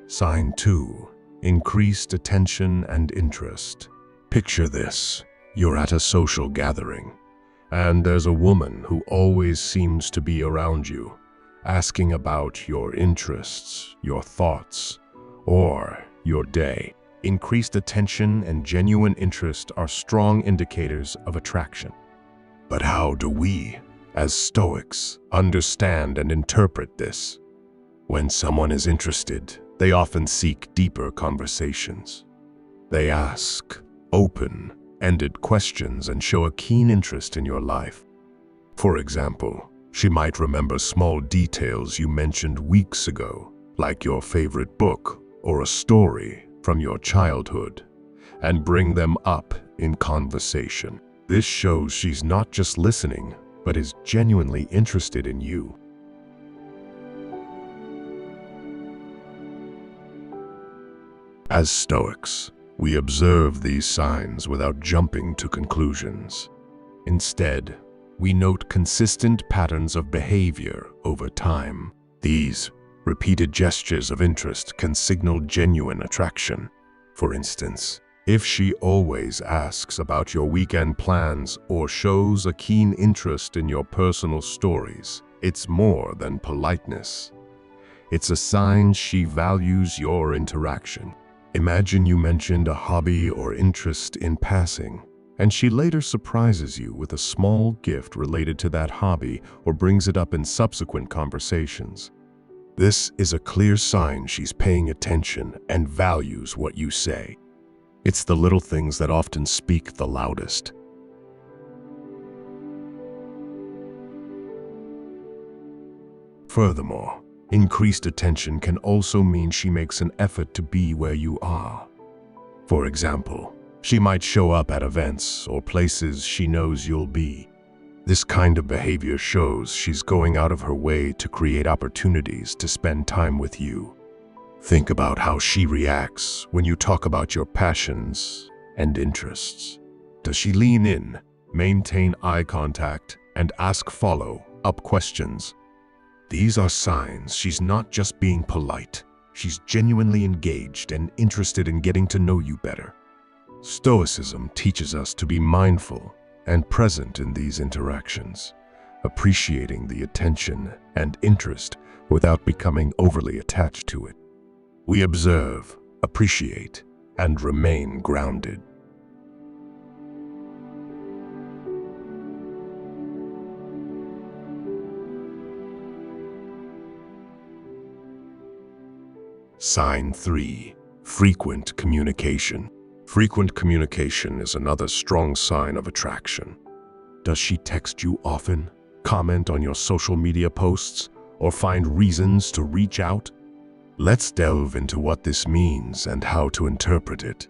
Sign 2. Increased attention and interest. Picture this. You're at a social gathering, and there's a woman who always seems to be around you, asking about your interests, your thoughts, or your day. Increased attention and genuine interest are strong indicators of attraction. But how do we, as Stoics, understand and interpret this? When someone is interested, they often seek deeper conversations. They ask open-ended questions and show a keen interest in your life. For example, she might remember small details you mentioned weeks ago, like your favorite book or a story from your childhood, and bring them up in conversation. This shows she's not just listening, but is genuinely interested in you. As Stoics, we observe these signs without jumping to conclusions. Instead, we note consistent patterns of behavior over time. These repeated gestures of interest can signal genuine attraction. For instance, if she always asks about your weekend plans or shows a keen interest in your personal stories, it's more than politeness. It's a sign she values your interaction. Imagine you mentioned a hobby or interest in passing, and she later surprises you with a small gift related to that hobby or brings it up in subsequent conversations. This is a clear sign she's paying attention and values what you say. It's the little things that often speak the loudest. Furthermore, increased attention can also mean she makes an effort to be where you are. For example, she might show up at events or places she knows you'll be. This kind of behavior shows she's going out of her way to create opportunities to spend time with you. Think about how she reacts when you talk about your passions and interests. Does she lean in, maintain eye contact, and ask follow-up questions? These are signs she's not just being polite, she's genuinely engaged and interested in getting to know you better. Stoicism teaches us to be mindful and present in these interactions, appreciating the attention and interest without becoming overly attached to it. We observe, appreciate, and remain grounded. Sign 3. Frequent communication. Frequent communication is another strong sign of attraction. Does she text you often, comment on your social media posts, or find reasons to reach out? Let's delve into what this means and how to interpret it.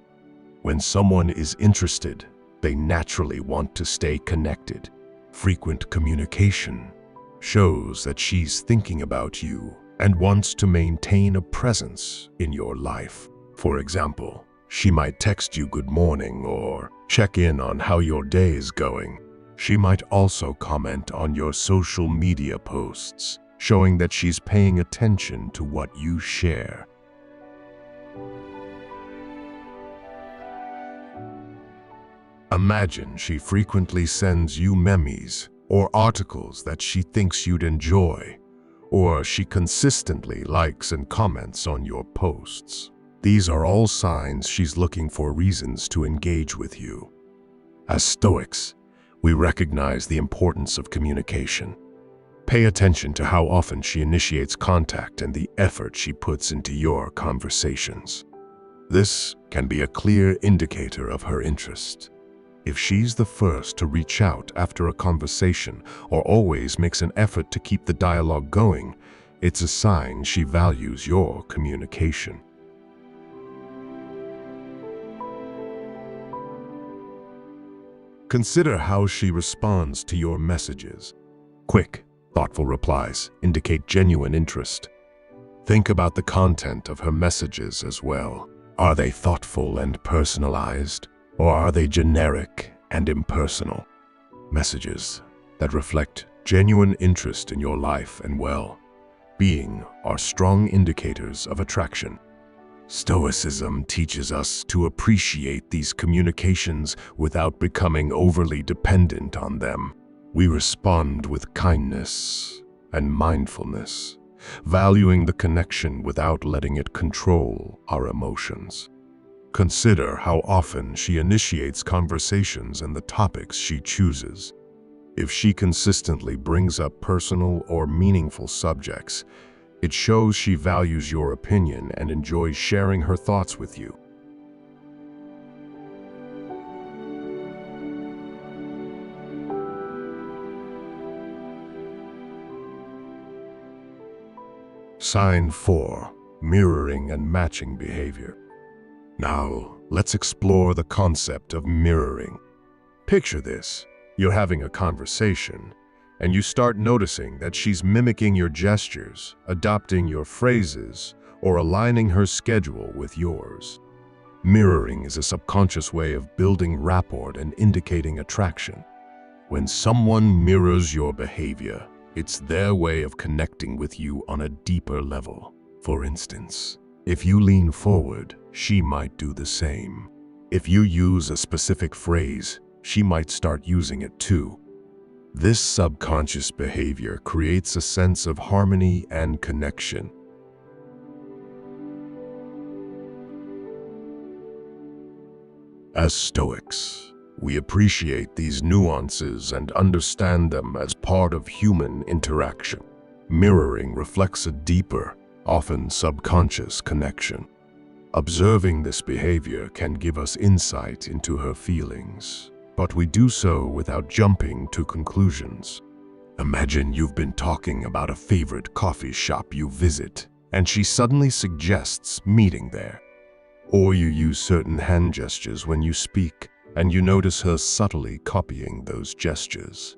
When someone is interested, they naturally want to stay connected. Frequent communication shows that she's thinking about you and wants to maintain a presence in your life. For example, she might text you good morning or check in on how your day is going. She might also comment on your social media posts, showing that she's paying attention to what you share. Imagine she frequently sends you memes or articles that she thinks you'd enjoy, or she consistently likes and comments on your posts. These are all signs she's looking for reasons to engage with you. As Stoics, we recognize the importance of communication. Pay attention to how often she initiates contact and the effort she puts into your conversations. This can be a clear indicator of her interest. If she's the first to reach out after a conversation or always makes an effort to keep the dialogue going, it's a sign she values your communication. Consider how she responds to your messages. Quick, thoughtful replies indicate genuine interest. Think about the content of her messages as well. Are they thoughtful and personalized, or are they generic and impersonal? Messages that reflect genuine interest in your life and well-being are strong indicators of attraction. Stoicism teaches us to appreciate these communications without becoming overly dependent on them. We respond with kindness and mindfulness, valuing the connection without letting it control our emotions. Consider how often she initiates conversations and the topics she chooses. If she consistently brings up personal or meaningful subjects, it shows she values your opinion and enjoys sharing her thoughts with you. Sign 4. Mirroring and matching behavior. Now, let's explore the concept of mirroring. Picture this. You're having a conversation, and you start noticing that she's mimicking your gestures, adopting your phrases, or aligning her schedule with yours. Mirroring is a subconscious way of building rapport and indicating attraction. When someone mirrors your behavior, it's their way of connecting with you on a deeper level. For instance, if you lean forward, she might do the same. If you use a specific phrase, she might start using it too. This subconscious behavior creates a sense of harmony and connection. As Stoics, we appreciate these nuances and understand them as part of human interaction. Mirroring reflects a deeper, often subconscious connection. Observing this behavior can give us insight into her feelings, but we do so without jumping to conclusions. Imagine you've been talking about a favorite coffee shop you visit, and she suddenly suggests meeting there. Or you use certain hand gestures when you speak, and you notice her subtly copying those gestures.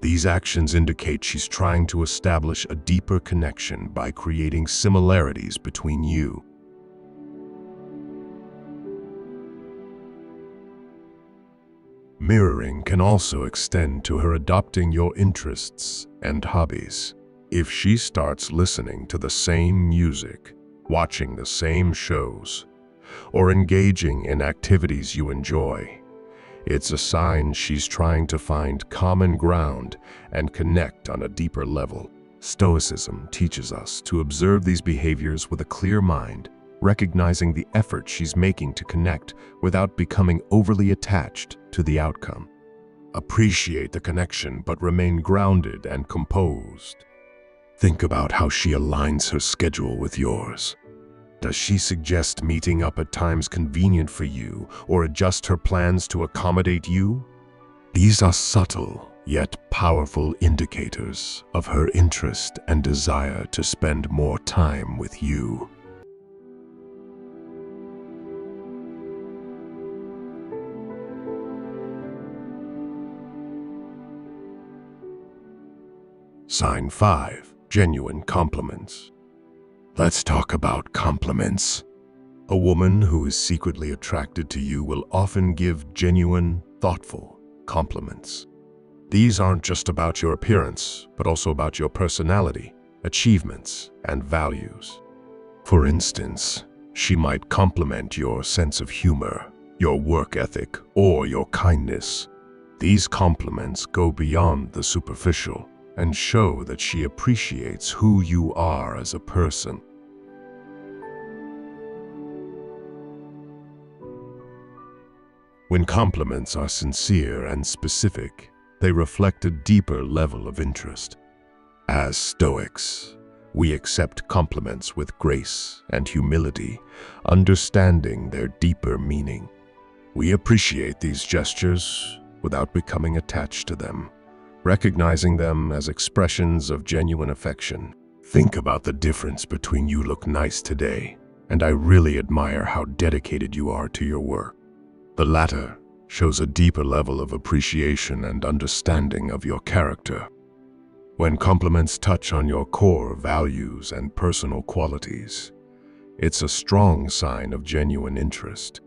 These actions indicate she's trying to establish a deeper connection by creating similarities between you. Mirroring can also extend to her adopting your interests and hobbies. If she starts listening to the same music, watching the same shows, or engaging in activities you enjoy, it's a sign she's trying to find common ground and connect on a deeper level. Stoicism teaches us to observe these behaviors with a clear mind, recognizing the effort she's making to connect without becoming overly attached to the outcome. Appreciate the connection, but remain grounded and composed. Think about how she aligns her schedule with yours. Does she suggest meeting up at times convenient for you or adjust her plans to accommodate you? These are subtle yet powerful indicators of her interest and desire to spend more time with you. Sign 5. Genuine compliments. Let's talk about compliments. A woman who is secretly attracted to you will often give genuine, thoughtful compliments. These aren't just about your appearance, but also about your personality, achievements, and values. For instance, she might compliment your sense of humor, your work ethic, or your kindness. These compliments go beyond the superficial and show that she appreciates who you are as a person. When compliments are sincere and specific, they reflect a deeper level of interest. As Stoics, we accept compliments with grace and humility, understanding their deeper meaning. We appreciate these gestures without becoming attached to them, recognizing them as expressions of genuine affection. Think about the difference between "you look nice today" and "I really admire how dedicated you are to your work." The latter shows a deeper level of appreciation and understanding of your character. When compliments touch on your core values and personal qualities, it's a strong sign of genuine interest.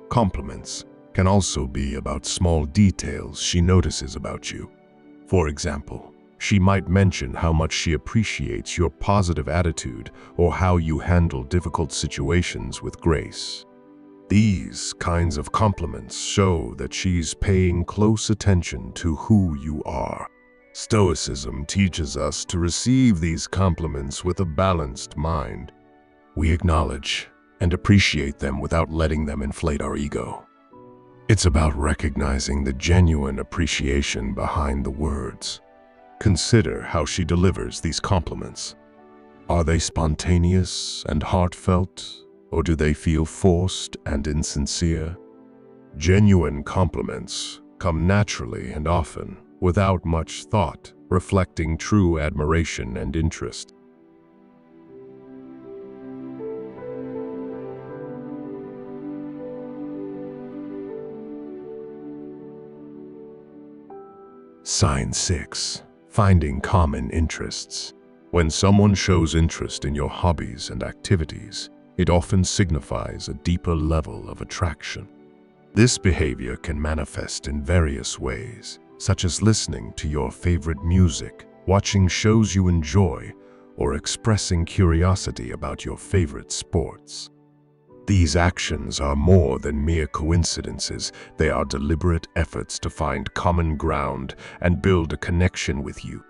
Compliments can also be about small details she notices about you. For example, she might mention how much she appreciates your positive attitude or how you handle difficult situations with grace. These kinds of compliments show that she's paying close attention to who you are. Stoicism teaches us to receive these compliments with a balanced mind. We acknowledge and appreciate them without letting them inflate our ego. It's about recognizing the genuine appreciation behind the words. Consider how she delivers these compliments. Are they spontaneous and heartfelt, or do they feel forced and insincere? Genuine compliments come naturally and often, without much thought, reflecting true admiration and interest. Sign 6. Finding common interests. When someone shows interest in your hobbies and activities, it often signifies a deeper level of attraction. This behavior can manifest in various ways, such as listening to your favorite music, watching shows you enjoy, or expressing curiosity about your favorite sports. These actions are more than mere coincidences. They are deliberate efforts to find common ground and build a connection with you.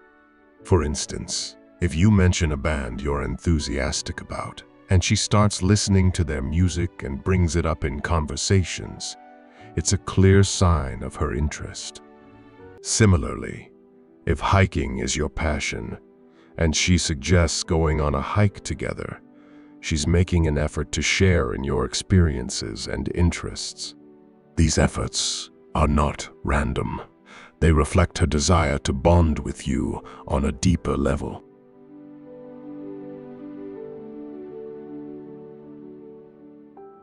For instance, if you mention a band you're enthusiastic about, and she starts listening to their music and brings it up in conversations, it's a clear sign of her interest. Similarly, if hiking is your passion, and she suggests going on a hike together, she's making an effort to share in your experiences and interests. These efforts are not random. They reflect her desire to bond with you on a deeper level.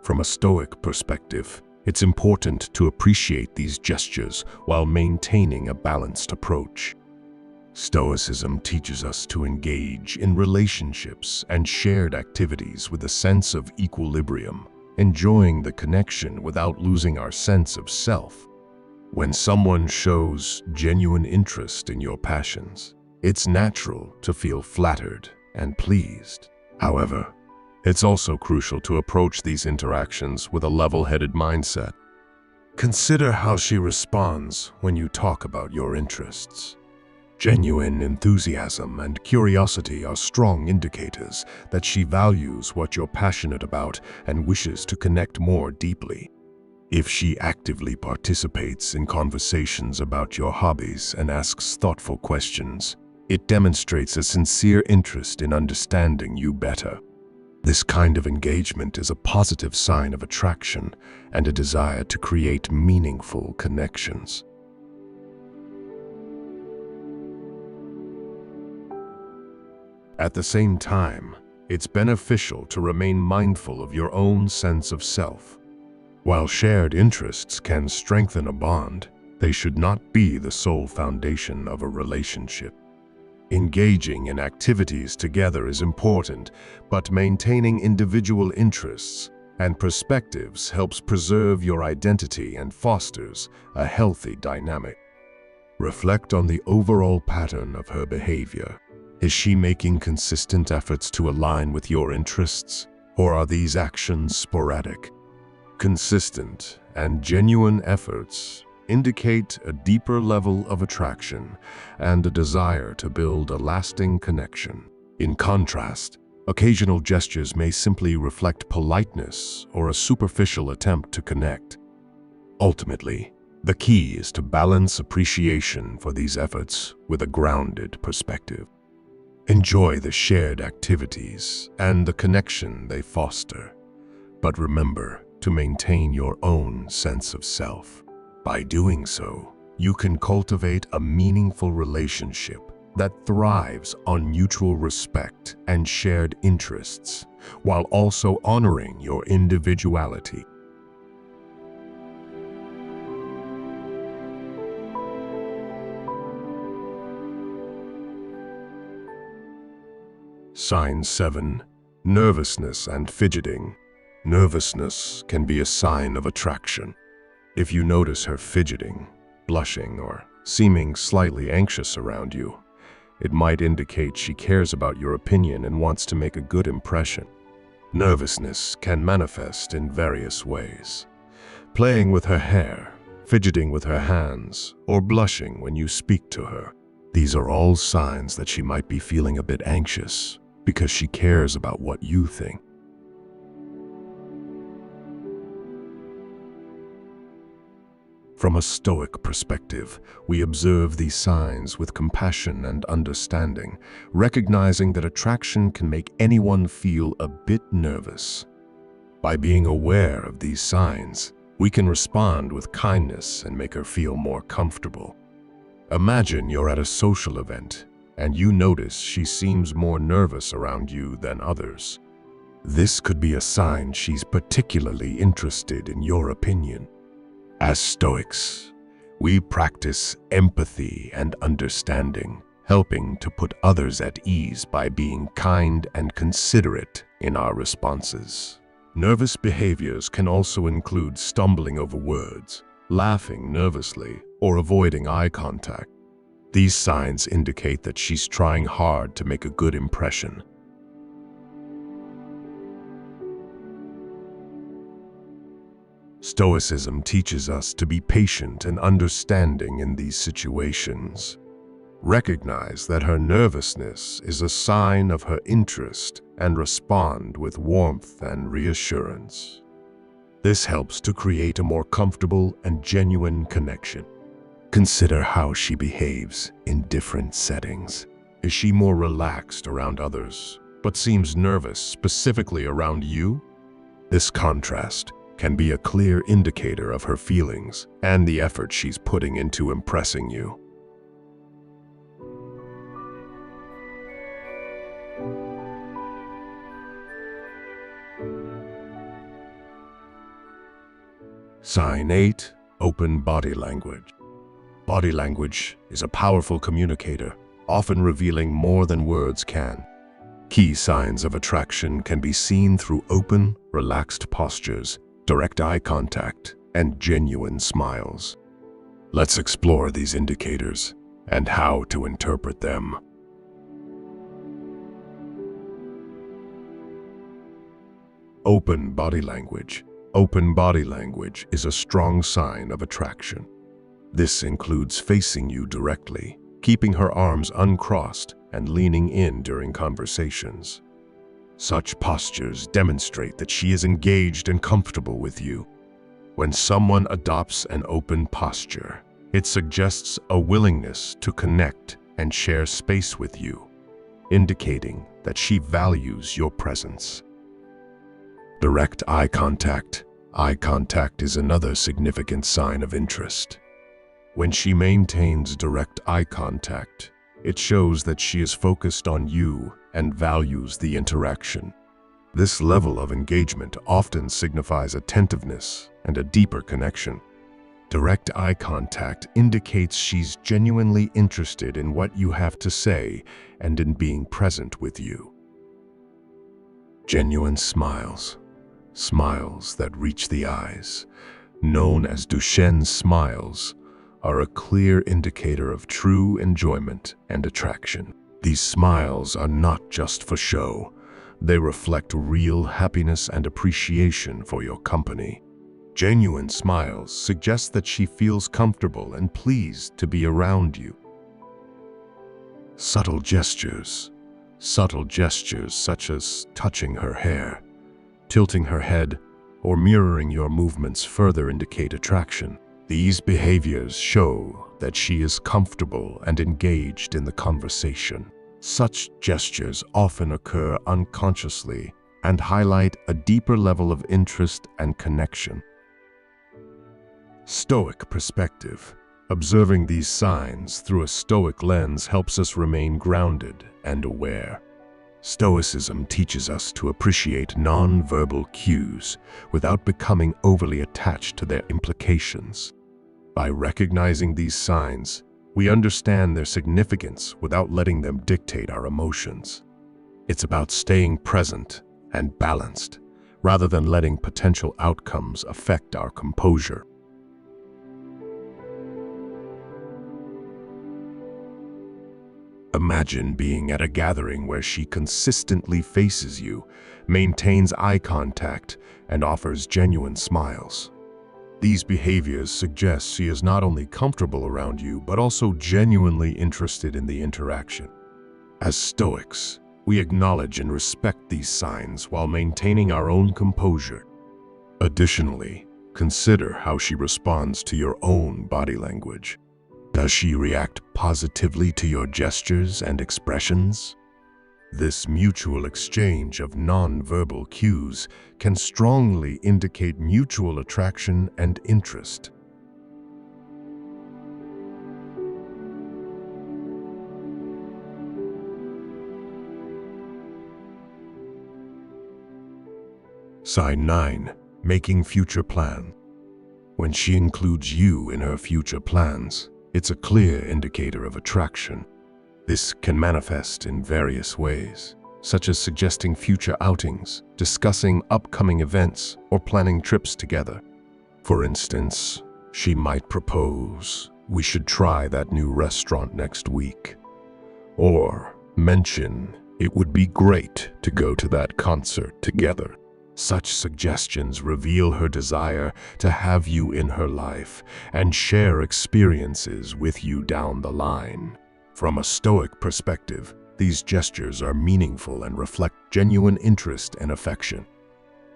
From a Stoic perspective, it's important to appreciate these gestures while maintaining a balanced approach. Stoicism teaches us to engage in relationships and shared activities with a sense of equilibrium, enjoying the connection without losing our sense of self. When someone shows genuine interest in your passions, it's natural to feel flattered and pleased. However, it's also crucial to approach these interactions with a level-headed mindset. Consider how she responds when you talk about your interests. Genuine enthusiasm and curiosity are strong indicators that she values what you're passionate about and wishes to connect more deeply. If she actively participates in conversations about your hobbies and asks thoughtful questions, it demonstrates a sincere interest in understanding you better. This kind of engagement is a positive sign of attraction and a desire to create meaningful connections. At the same time, it's beneficial to remain mindful of your own sense of self. While shared interests can strengthen a bond, they should not be the sole foundation of a relationship. Engaging in activities together is important, but maintaining individual interests and perspectives helps preserve your identity and fosters a healthy dynamic. Reflect on the overall pattern of her behavior. Is she making consistent efforts to align with your interests, or are these actions sporadic? Consistent and genuine efforts indicate a deeper level of attraction and a desire to build a lasting connection. In contrast, occasional gestures may simply reflect politeness or a superficial attempt to connect. Ultimately, the key is to balance appreciation for these efforts with a grounded perspective. Enjoy the shared activities and the connection they foster, but remember to maintain your own sense of self. By doing so, you can cultivate a meaningful relationship that thrives on mutual respect and shared interests, while also honoring your individuality. Sign 7. Nervousness and fidgeting. Nervousness can be a sign of attraction. If you notice her fidgeting, blushing, or seeming slightly anxious around you, it might indicate she cares about your opinion and wants to make a good impression. Nervousness can manifest in various ways. Playing with her hair, fidgeting with her hands, or blushing when you speak to her. These are all signs that she might be feeling a bit anxious because she cares about what you think. From a Stoic perspective, we observe these signs with compassion and understanding, recognizing that attraction can make anyone feel a bit nervous. By being aware of these signs, we can respond with kindness and make her feel more comfortable. Imagine you're at a social event and you notice she seems more nervous around you than others. This could be a sign she's particularly interested in your opinion. As Stoics, we practice empathy and understanding, helping to put others at ease by being kind and considerate in our responses. Nervous behaviors can also include stumbling over words, laughing nervously, or avoiding eye contact. These signs indicate that she's trying hard to make a good impression. Stoicism teaches us to be patient and understanding in these situations. Recognize that her nervousness is a sign of her interest and respond with warmth and reassurance. This helps to create a more comfortable and genuine connection. Consider how she behaves in different settings. Is she more relaxed around others, but seems nervous specifically around you? This contrast can be a clear indicator of her feelings and the effort she's putting into impressing you. Sign 8. Open body language. Body language is a powerful communicator, often revealing more than words can. Key signs of attraction can be seen through open, relaxed postures, direct eye contact, and genuine smiles. Let's explore these indicators and how to interpret them. Open body language. Open body language is a strong sign of attraction. This includes facing you directly, keeping her arms uncrossed, and leaning in during conversations. Such postures demonstrate that she is engaged and comfortable with you. When someone adopts an open posture, it suggests a willingness to connect and share space with you, indicating that she values your presence. Direct eye contact. Eye contact is another significant sign of interest. When she maintains direct eye contact, it shows that she is focused on you and values the interaction. This level of engagement often signifies attentiveness and a deeper connection. Direct eye contact indicates she's genuinely interested in what you have to say and in being present with you. Genuine smiles. Smiles that reach the eyes, known as Duchenne's smiles, are a clear indicator of true enjoyment and attraction. These smiles are not just for show. They reflect real happiness and appreciation for your company. Genuine smiles suggest that she feels comfortable and pleased to be around you. Subtle gestures. Subtle gestures such as touching her hair, tilting her head, or mirroring your movements further indicate attraction. These behaviors show that she is comfortable and engaged in the conversation. Such gestures often occur unconsciously and highlight a deeper level of interest and connection. Stoic perspective. Observing these signs through a stoic lens helps us remain grounded and aware. Stoicism teaches us to appreciate non-verbal cues without becoming overly attached to their implications. By recognizing these signs, we understand their significance without letting them dictate our emotions. It's about staying present and balanced, rather than letting potential outcomes affect our composure. Imagine being at a gathering where she consistently faces you, maintains eye contact, and offers genuine smiles. These behaviors suggest she is not only comfortable around you, but also genuinely interested in the interaction. As Stoics, we acknowledge and respect these signs while maintaining our own composure. Additionally, consider how she responds to your own body language. Does she react positively to your gestures and expressions? This mutual exchange of non-verbal cues can strongly indicate mutual attraction and interest. Sign 9. Making future plans. When she includes you in her future plans, it's a clear indicator of attraction. This can manifest in various ways, such as suggesting future outings, discussing upcoming events, or planning trips together. For instance, she might propose, "We should try that new restaurant next week," or mention, "It would be great to go to that concert together." Such suggestions reveal her desire to have you in her life and share experiences with you down the line. From a Stoic perspective, these gestures are meaningful and reflect genuine interest and affection.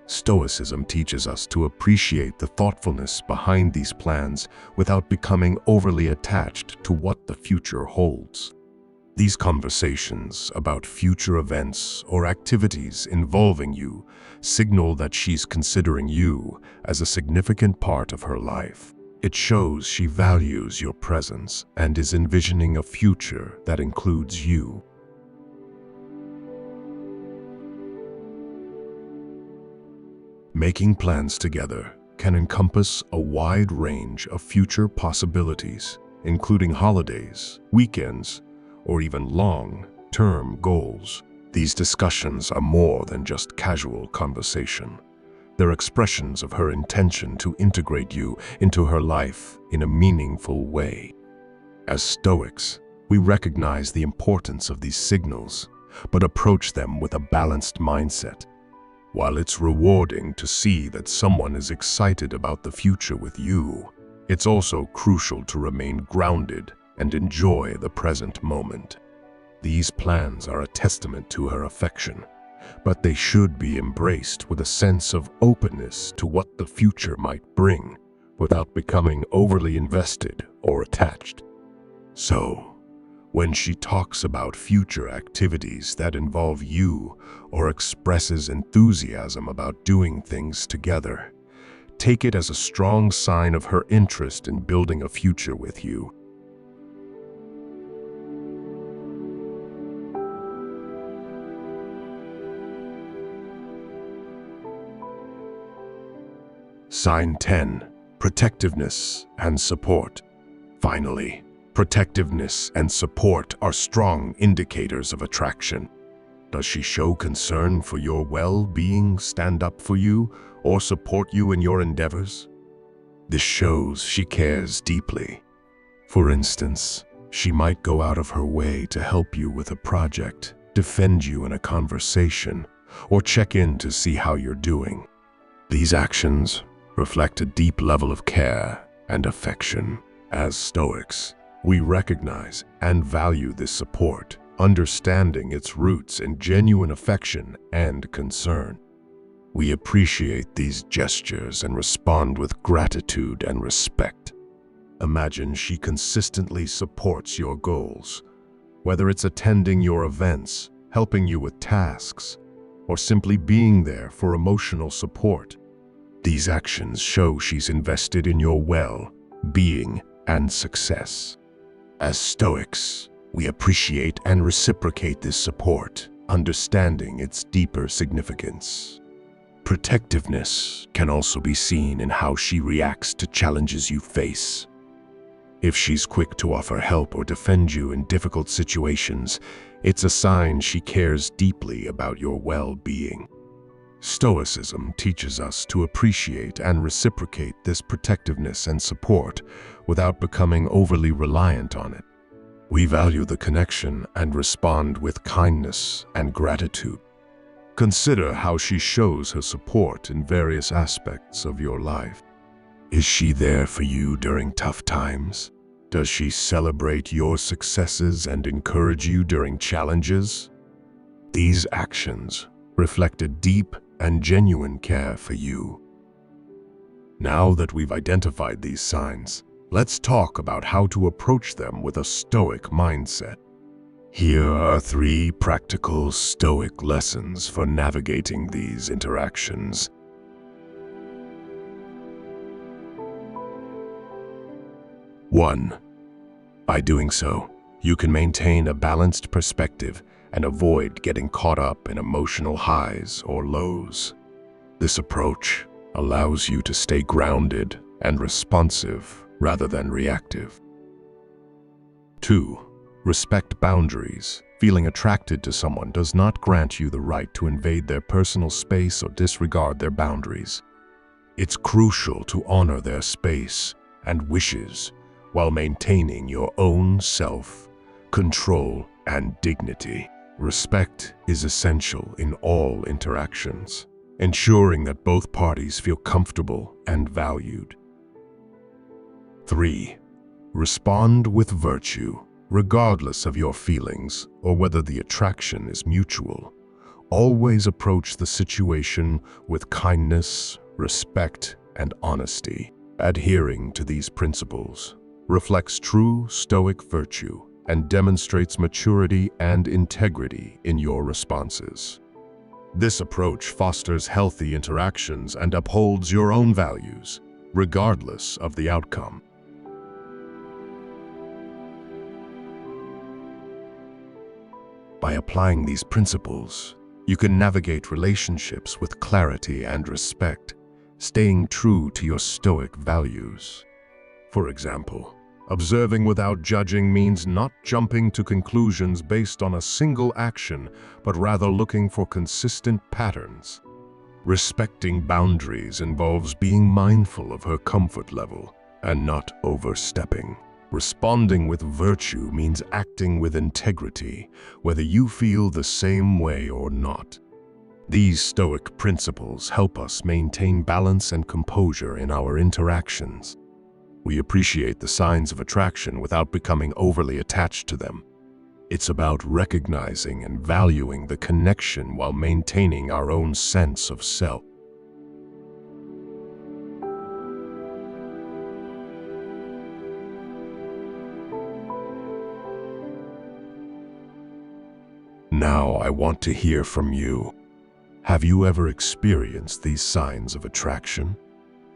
Stoicism teaches us to appreciate the thoughtfulness behind these plans without becoming overly attached to what the future holds. These conversations about future events or activities involving you signal that she's considering you as a significant part of her life. It shows she values your presence and is envisioning a future that includes you. Making plans together can encompass a wide range of future possibilities, including holidays, weekends, or even long-term goals. These discussions are more than just casual conversation. They're expressions of her intention to integrate you into her life in a meaningful way. As Stoics, we recognize the importance of these signals, but approach them with a balanced mindset. While it's rewarding to see that someone is excited about the future with you, it's also crucial to remain grounded and enjoy the present moment. These plans are a testament to her affection, but they should be embraced with a sense of openness to what the future might bring, without becoming overly invested or attached. So, when she talks about future activities that involve you or expresses enthusiasm about doing things together, take it as a strong sign of her interest in building a future with you. Sign 10. Protectiveness and support. Finally, protectiveness and support are strong indicators of attraction. Does she show concern for your well-being, stand up for you, or support you in your endeavors? This shows she cares deeply. For instance, she might go out of her way to help you with a project, defend you in a conversation, or check in to see how you're doing. These actions reflect a deep level of care and affection. As Stoics, we recognize and value this support, understanding its roots in genuine affection and concern. We appreciate these gestures and respond with gratitude and respect. Imagine she consistently supports your goals, whether it's attending your events, helping you with tasks, or simply being there for emotional support. These actions show she's invested in your well-being and success. As Stoics, we appreciate and reciprocate this support, understanding its deeper significance. Protectiveness can also be seen in how she reacts to challenges you face. If she's quick to offer help or defend you in difficult situations, it's a sign she cares deeply about your well-being. Stoicism teaches us to appreciate and reciprocate this protectiveness and support without becoming overly reliant on it. We value the connection and respond with kindness and gratitude. Consider how she shows her support in various aspects of your life. Is she there for you during tough times? Does she celebrate your successes and encourage you during challenges? These actions reflect a deep and genuine care for you. Now that we've identified these signs, let's talk about how to approach them with a Stoic mindset. Here are 3 practical Stoic lessons for navigating these interactions. 1. By doing so, you can maintain a balanced perspective and avoid getting caught up in emotional highs or lows. This approach allows you to stay grounded and responsive rather than reactive. 2. Respect boundaries. Feeling attracted to someone does not grant you the right to invade their personal space or disregard their boundaries. It's crucial to honor their space and wishes while maintaining your own self-control and dignity. Respect is essential in all interactions, ensuring that both parties feel comfortable and valued. 3. Respond with virtue, regardless of your feelings or whether the attraction is mutual. Always approach the situation with kindness, respect, and honesty. Adhering to these principles reflects true Stoic virtue and demonstrates maturity and integrity in your responses. This approach fosters healthy interactions and upholds your own values, regardless of the outcome. By applying these principles, you can navigate relationships with clarity and respect, staying true to your Stoic values. For example, observing without judging means not jumping to conclusions based on a single action, but rather looking for consistent patterns. Respecting boundaries involves being mindful of her comfort level and not overstepping. Responding with virtue means acting with integrity, whether you feel the same way or not. These Stoic principles help us maintain balance and composure in our interactions. We appreciate the signs of attraction without becoming overly attached to them. It's about recognizing and valuing the connection while maintaining our own sense of self. Now I want to hear from you. Have you ever experienced these signs of attraction?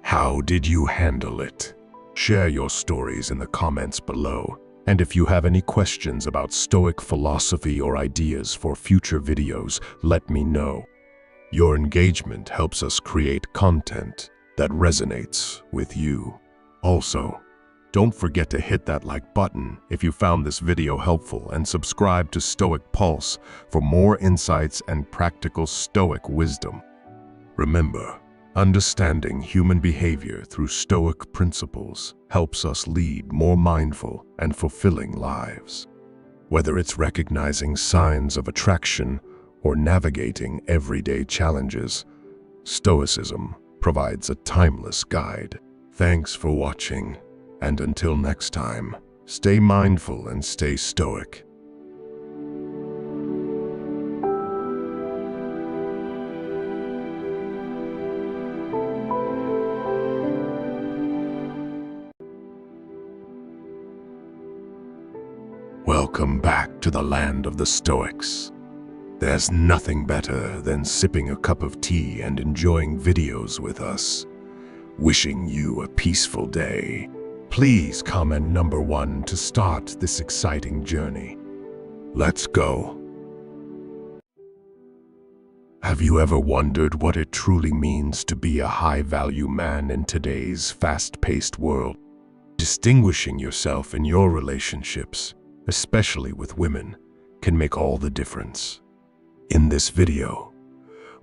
How did you handle it? Share your stories in the comments below. And if you have any questions about Stoic philosophy or ideas for future videos, let me know. Your engagement helps us create content that resonates with you. Also, don't forget to hit that like button if you found this video helpful and subscribe to Stoic Pulse for more insights and practical Stoic wisdom. Remember, Understanding human behavior through Stoic principles helps us lead more mindful and fulfilling lives. Whether it's recognizing signs of attraction or navigating everyday challenges, Stoicism provides a timeless guide. Thanks for watching, and until next time, stay mindful and stay stoic. Welcome back to the land of the Stoics. There's nothing better than sipping a cup of tea and enjoying videos with us. Wishing you a peaceful day. Please comment number 1 to start this exciting journey. Let's go. Have you ever wondered what it truly means to be a high-value man in today's fast-paced world? Distinguishing yourself in your relationships, especially with women, can make all the difference. In this video,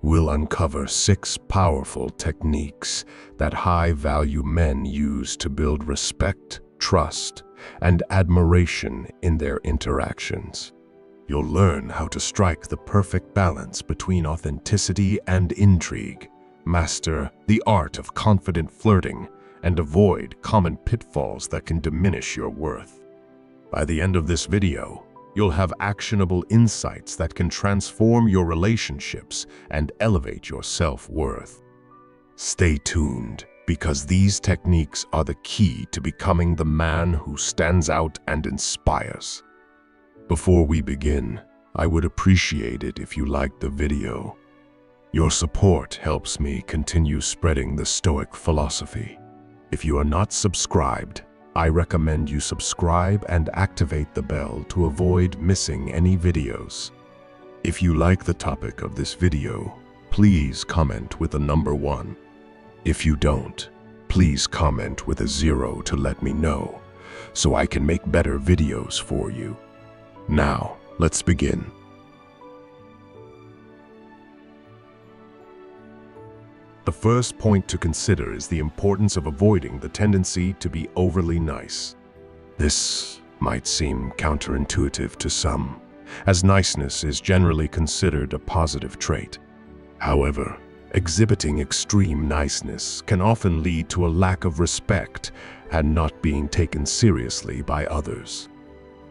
we'll uncover 6 powerful techniques that high-value men use to build respect, trust, and admiration in their interactions. You'll learn how to strike the perfect balance between authenticity and intrigue, master the art of confident flirting, and avoid common pitfalls that can diminish your worth. By the end of this video, you'll have actionable insights that can transform your relationships and elevate your self-worth. Stay tuned, because these techniques are the key to becoming the man who stands out and inspires. Before we begin, I would appreciate it if you liked the video. Your support helps me continue spreading the Stoic philosophy. If you are not subscribed, I recommend you subscribe and activate the bell to avoid missing any videos. If you like the topic of this video, please comment with a number 1. If you don't, please comment with a 0 to let me know, so I can make better videos for you. Now, let's begin. The first point to consider is the importance of avoiding the tendency to be overly nice. This might seem counterintuitive to some, as niceness is generally considered a positive trait. However, exhibiting extreme niceness can often lead to a lack of respect and not being taken seriously by others.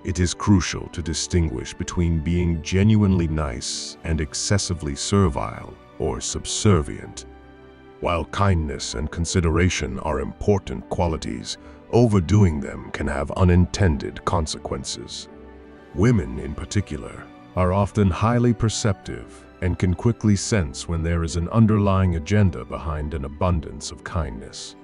It is crucial to distinguish between being genuinely nice and excessively servile or subservient. While kindness and consideration are important qualities, overdoing them can have unintended consequences. Women, in particular, are often highly perceptive and can quickly sense when there is an underlying agenda behind an abundance of kindness.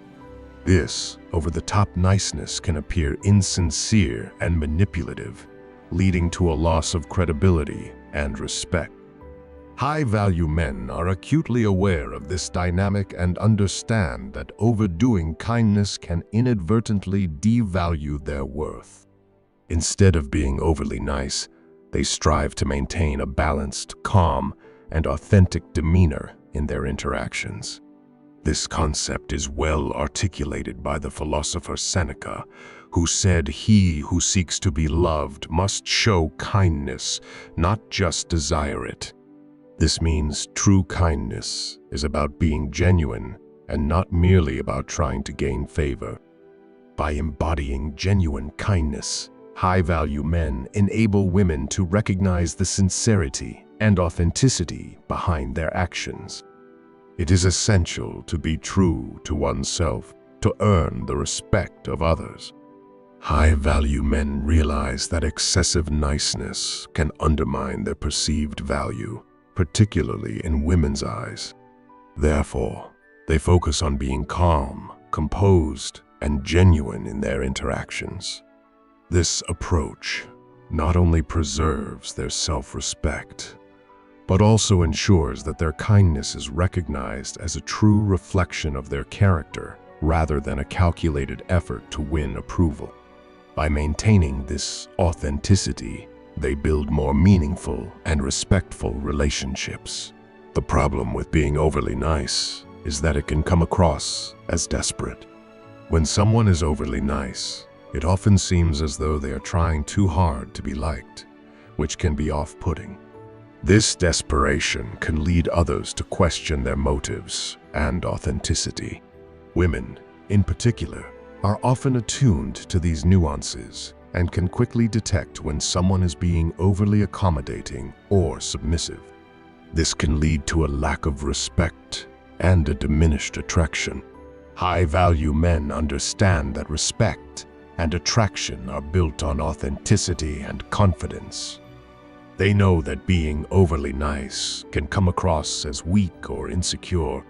This over-the-top niceness can appear insincere and manipulative, leading to a loss of credibility and respect. High-value men are acutely aware of this dynamic and understand that overdoing kindness can inadvertently devalue their worth. Instead of being overly nice, they strive to maintain a balanced, calm, and authentic demeanor in their interactions. This concept is well articulated by the philosopher Seneca, who said, "He who seeks to be loved must show kindness, not just desire it." This means true kindness is about being genuine and not merely about trying to gain favor. By embodying genuine kindness, high-value men enable women to recognize the sincerity and authenticity behind their actions. It is essential to be true to oneself to earn the respect of others. High-value men realize that excessive niceness can undermine their perceived value, particularly in women's eyes. Therefore, they focus on being calm, composed, and genuine in their interactions. This approach not only preserves their self-respect, but also ensures that their kindness is recognized as a true reflection of their character rather than a calculated effort to win approval. By maintaining this authenticity, they build more meaningful and respectful relationships. The problem with being overly nice is that it can come across as desperate. When someone is overly nice, it often seems as though they are trying too hard to be liked, which can be off-putting. This desperation can lead others to question their motives and authenticity. Women, in particular, are often attuned to these nuances and can quickly detect when someone is being overly accommodating or submissive. This can lead to a lack of respect and a diminished attraction. High-value men understand that respect and attraction are built on authenticity and confidence. They know that being overly nice can come across as weak or insecure.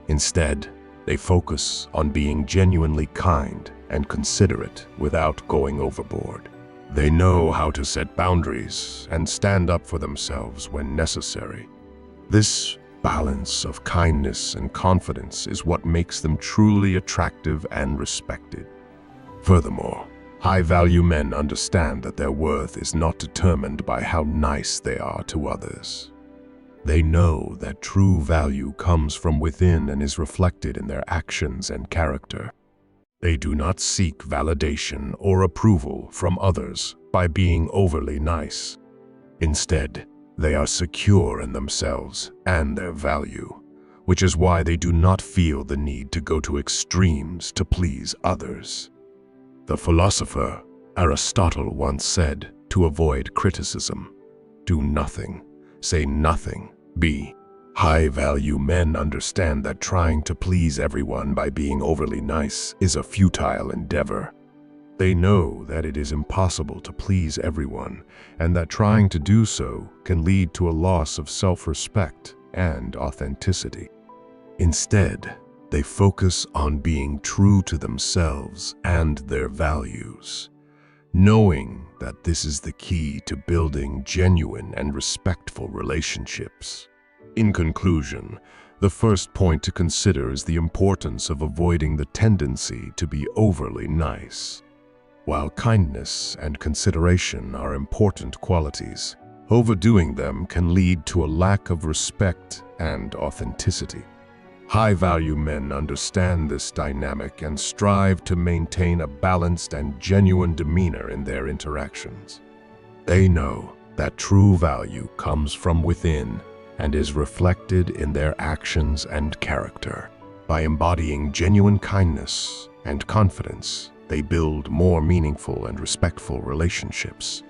Instead, they focus on being genuinely kind and considerate without going overboard. They know how to set boundaries and stand up for themselves when necessary. This balance of kindness and confidence is what makes them truly attractive and respected. Furthermore, high-value men understand that their worth is not determined by how nice they are to others. They know that true value comes from within and is reflected in their actions and character. They do not seek validation or approval from others by being overly nice. Instead, they are secure in themselves and their value, which is why they do not feel the need to go to extremes to please others. The philosopher Aristotle once said, to avoid criticism, do nothing, say nothing, be. High-value men understand that trying to please everyone by being overly nice is a futile endeavor. They know that it is impossible to please everyone, and that trying to do so can lead to a loss of self-respect and authenticity. Instead, they focus on being true to themselves and their values, knowing that this is the key to building genuine and respectful relationships. In conclusion, the first point to consider is the importance of avoiding the tendency to be overly nice. While kindness and consideration are important qualities, overdoing them can lead to a lack of respect and authenticity. High-value men understand this dynamic and strive to maintain a balanced and genuine demeanor in their interactions. They know that true value comes from within and is reflected in their actions and character. By embodying genuine kindness and confidence, they build more meaningful and respectful relationships.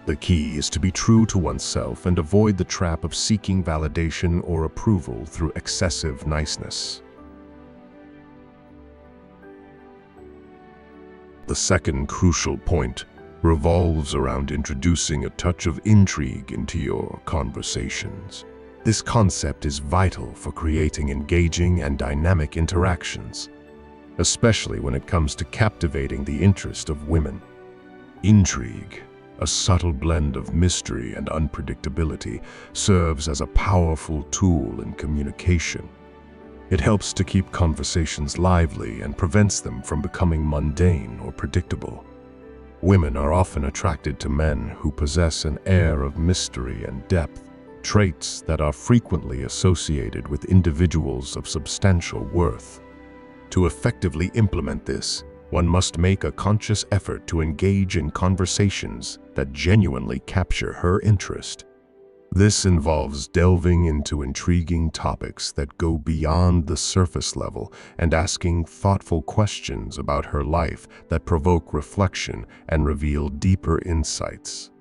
The key is to be true to oneself and avoid the trap of seeking validation or approval through excessive niceness. The second crucial point revolves around introducing a touch of intrigue into your conversations. This concept is vital for creating engaging and dynamic interactions, especially when it comes to captivating the interest of women. Intrigue, a subtle blend of mystery and unpredictability, serves as a powerful tool in communication. It helps to keep conversations lively and prevents them from becoming mundane or predictable. Women are often attracted to men who possess an air of mystery and depth, traits that are frequently associated with individuals of substantial worth. To effectively implement this, one must make a conscious effort to engage in conversations that genuinely capture her interest. This involves delving into intriguing topics that go beyond the surface level and asking thoughtful questions about her life that provoke reflection and reveal deeper insights.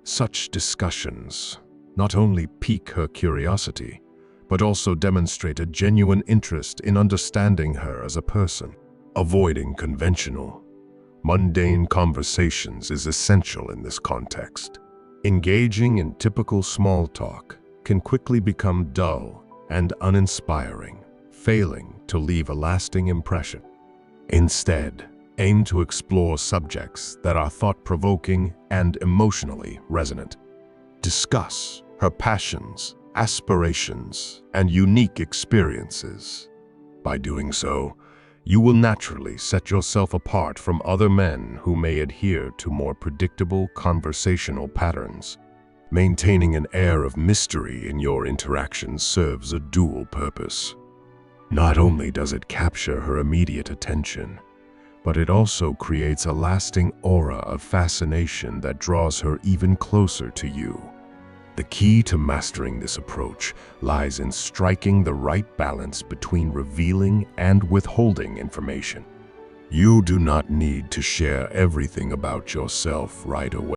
Such discussions not only pique her curiosity, but also demonstrate a genuine interest in understanding her as a person. Avoiding conventional, mundane conversations is essential in this context. Engaging in typical small talk can quickly become dull and uninspiring, failing to leave a lasting impression. Instead, aim to explore subjects that are thought-provoking and emotionally resonant. Discuss her passions, aspirations, and unique experiences. By doing so, you will naturally set yourself apart from other men who may adhere to more predictable conversational patterns. Maintaining an air of mystery in your interactions serves a dual purpose. Not only does it capture her immediate attention, but it also creates a lasting aura of fascination that draws her even closer to you. The key to mastering this approach lies in striking the right balance between revealing and withholding information. You do not need to share everything about yourself right away.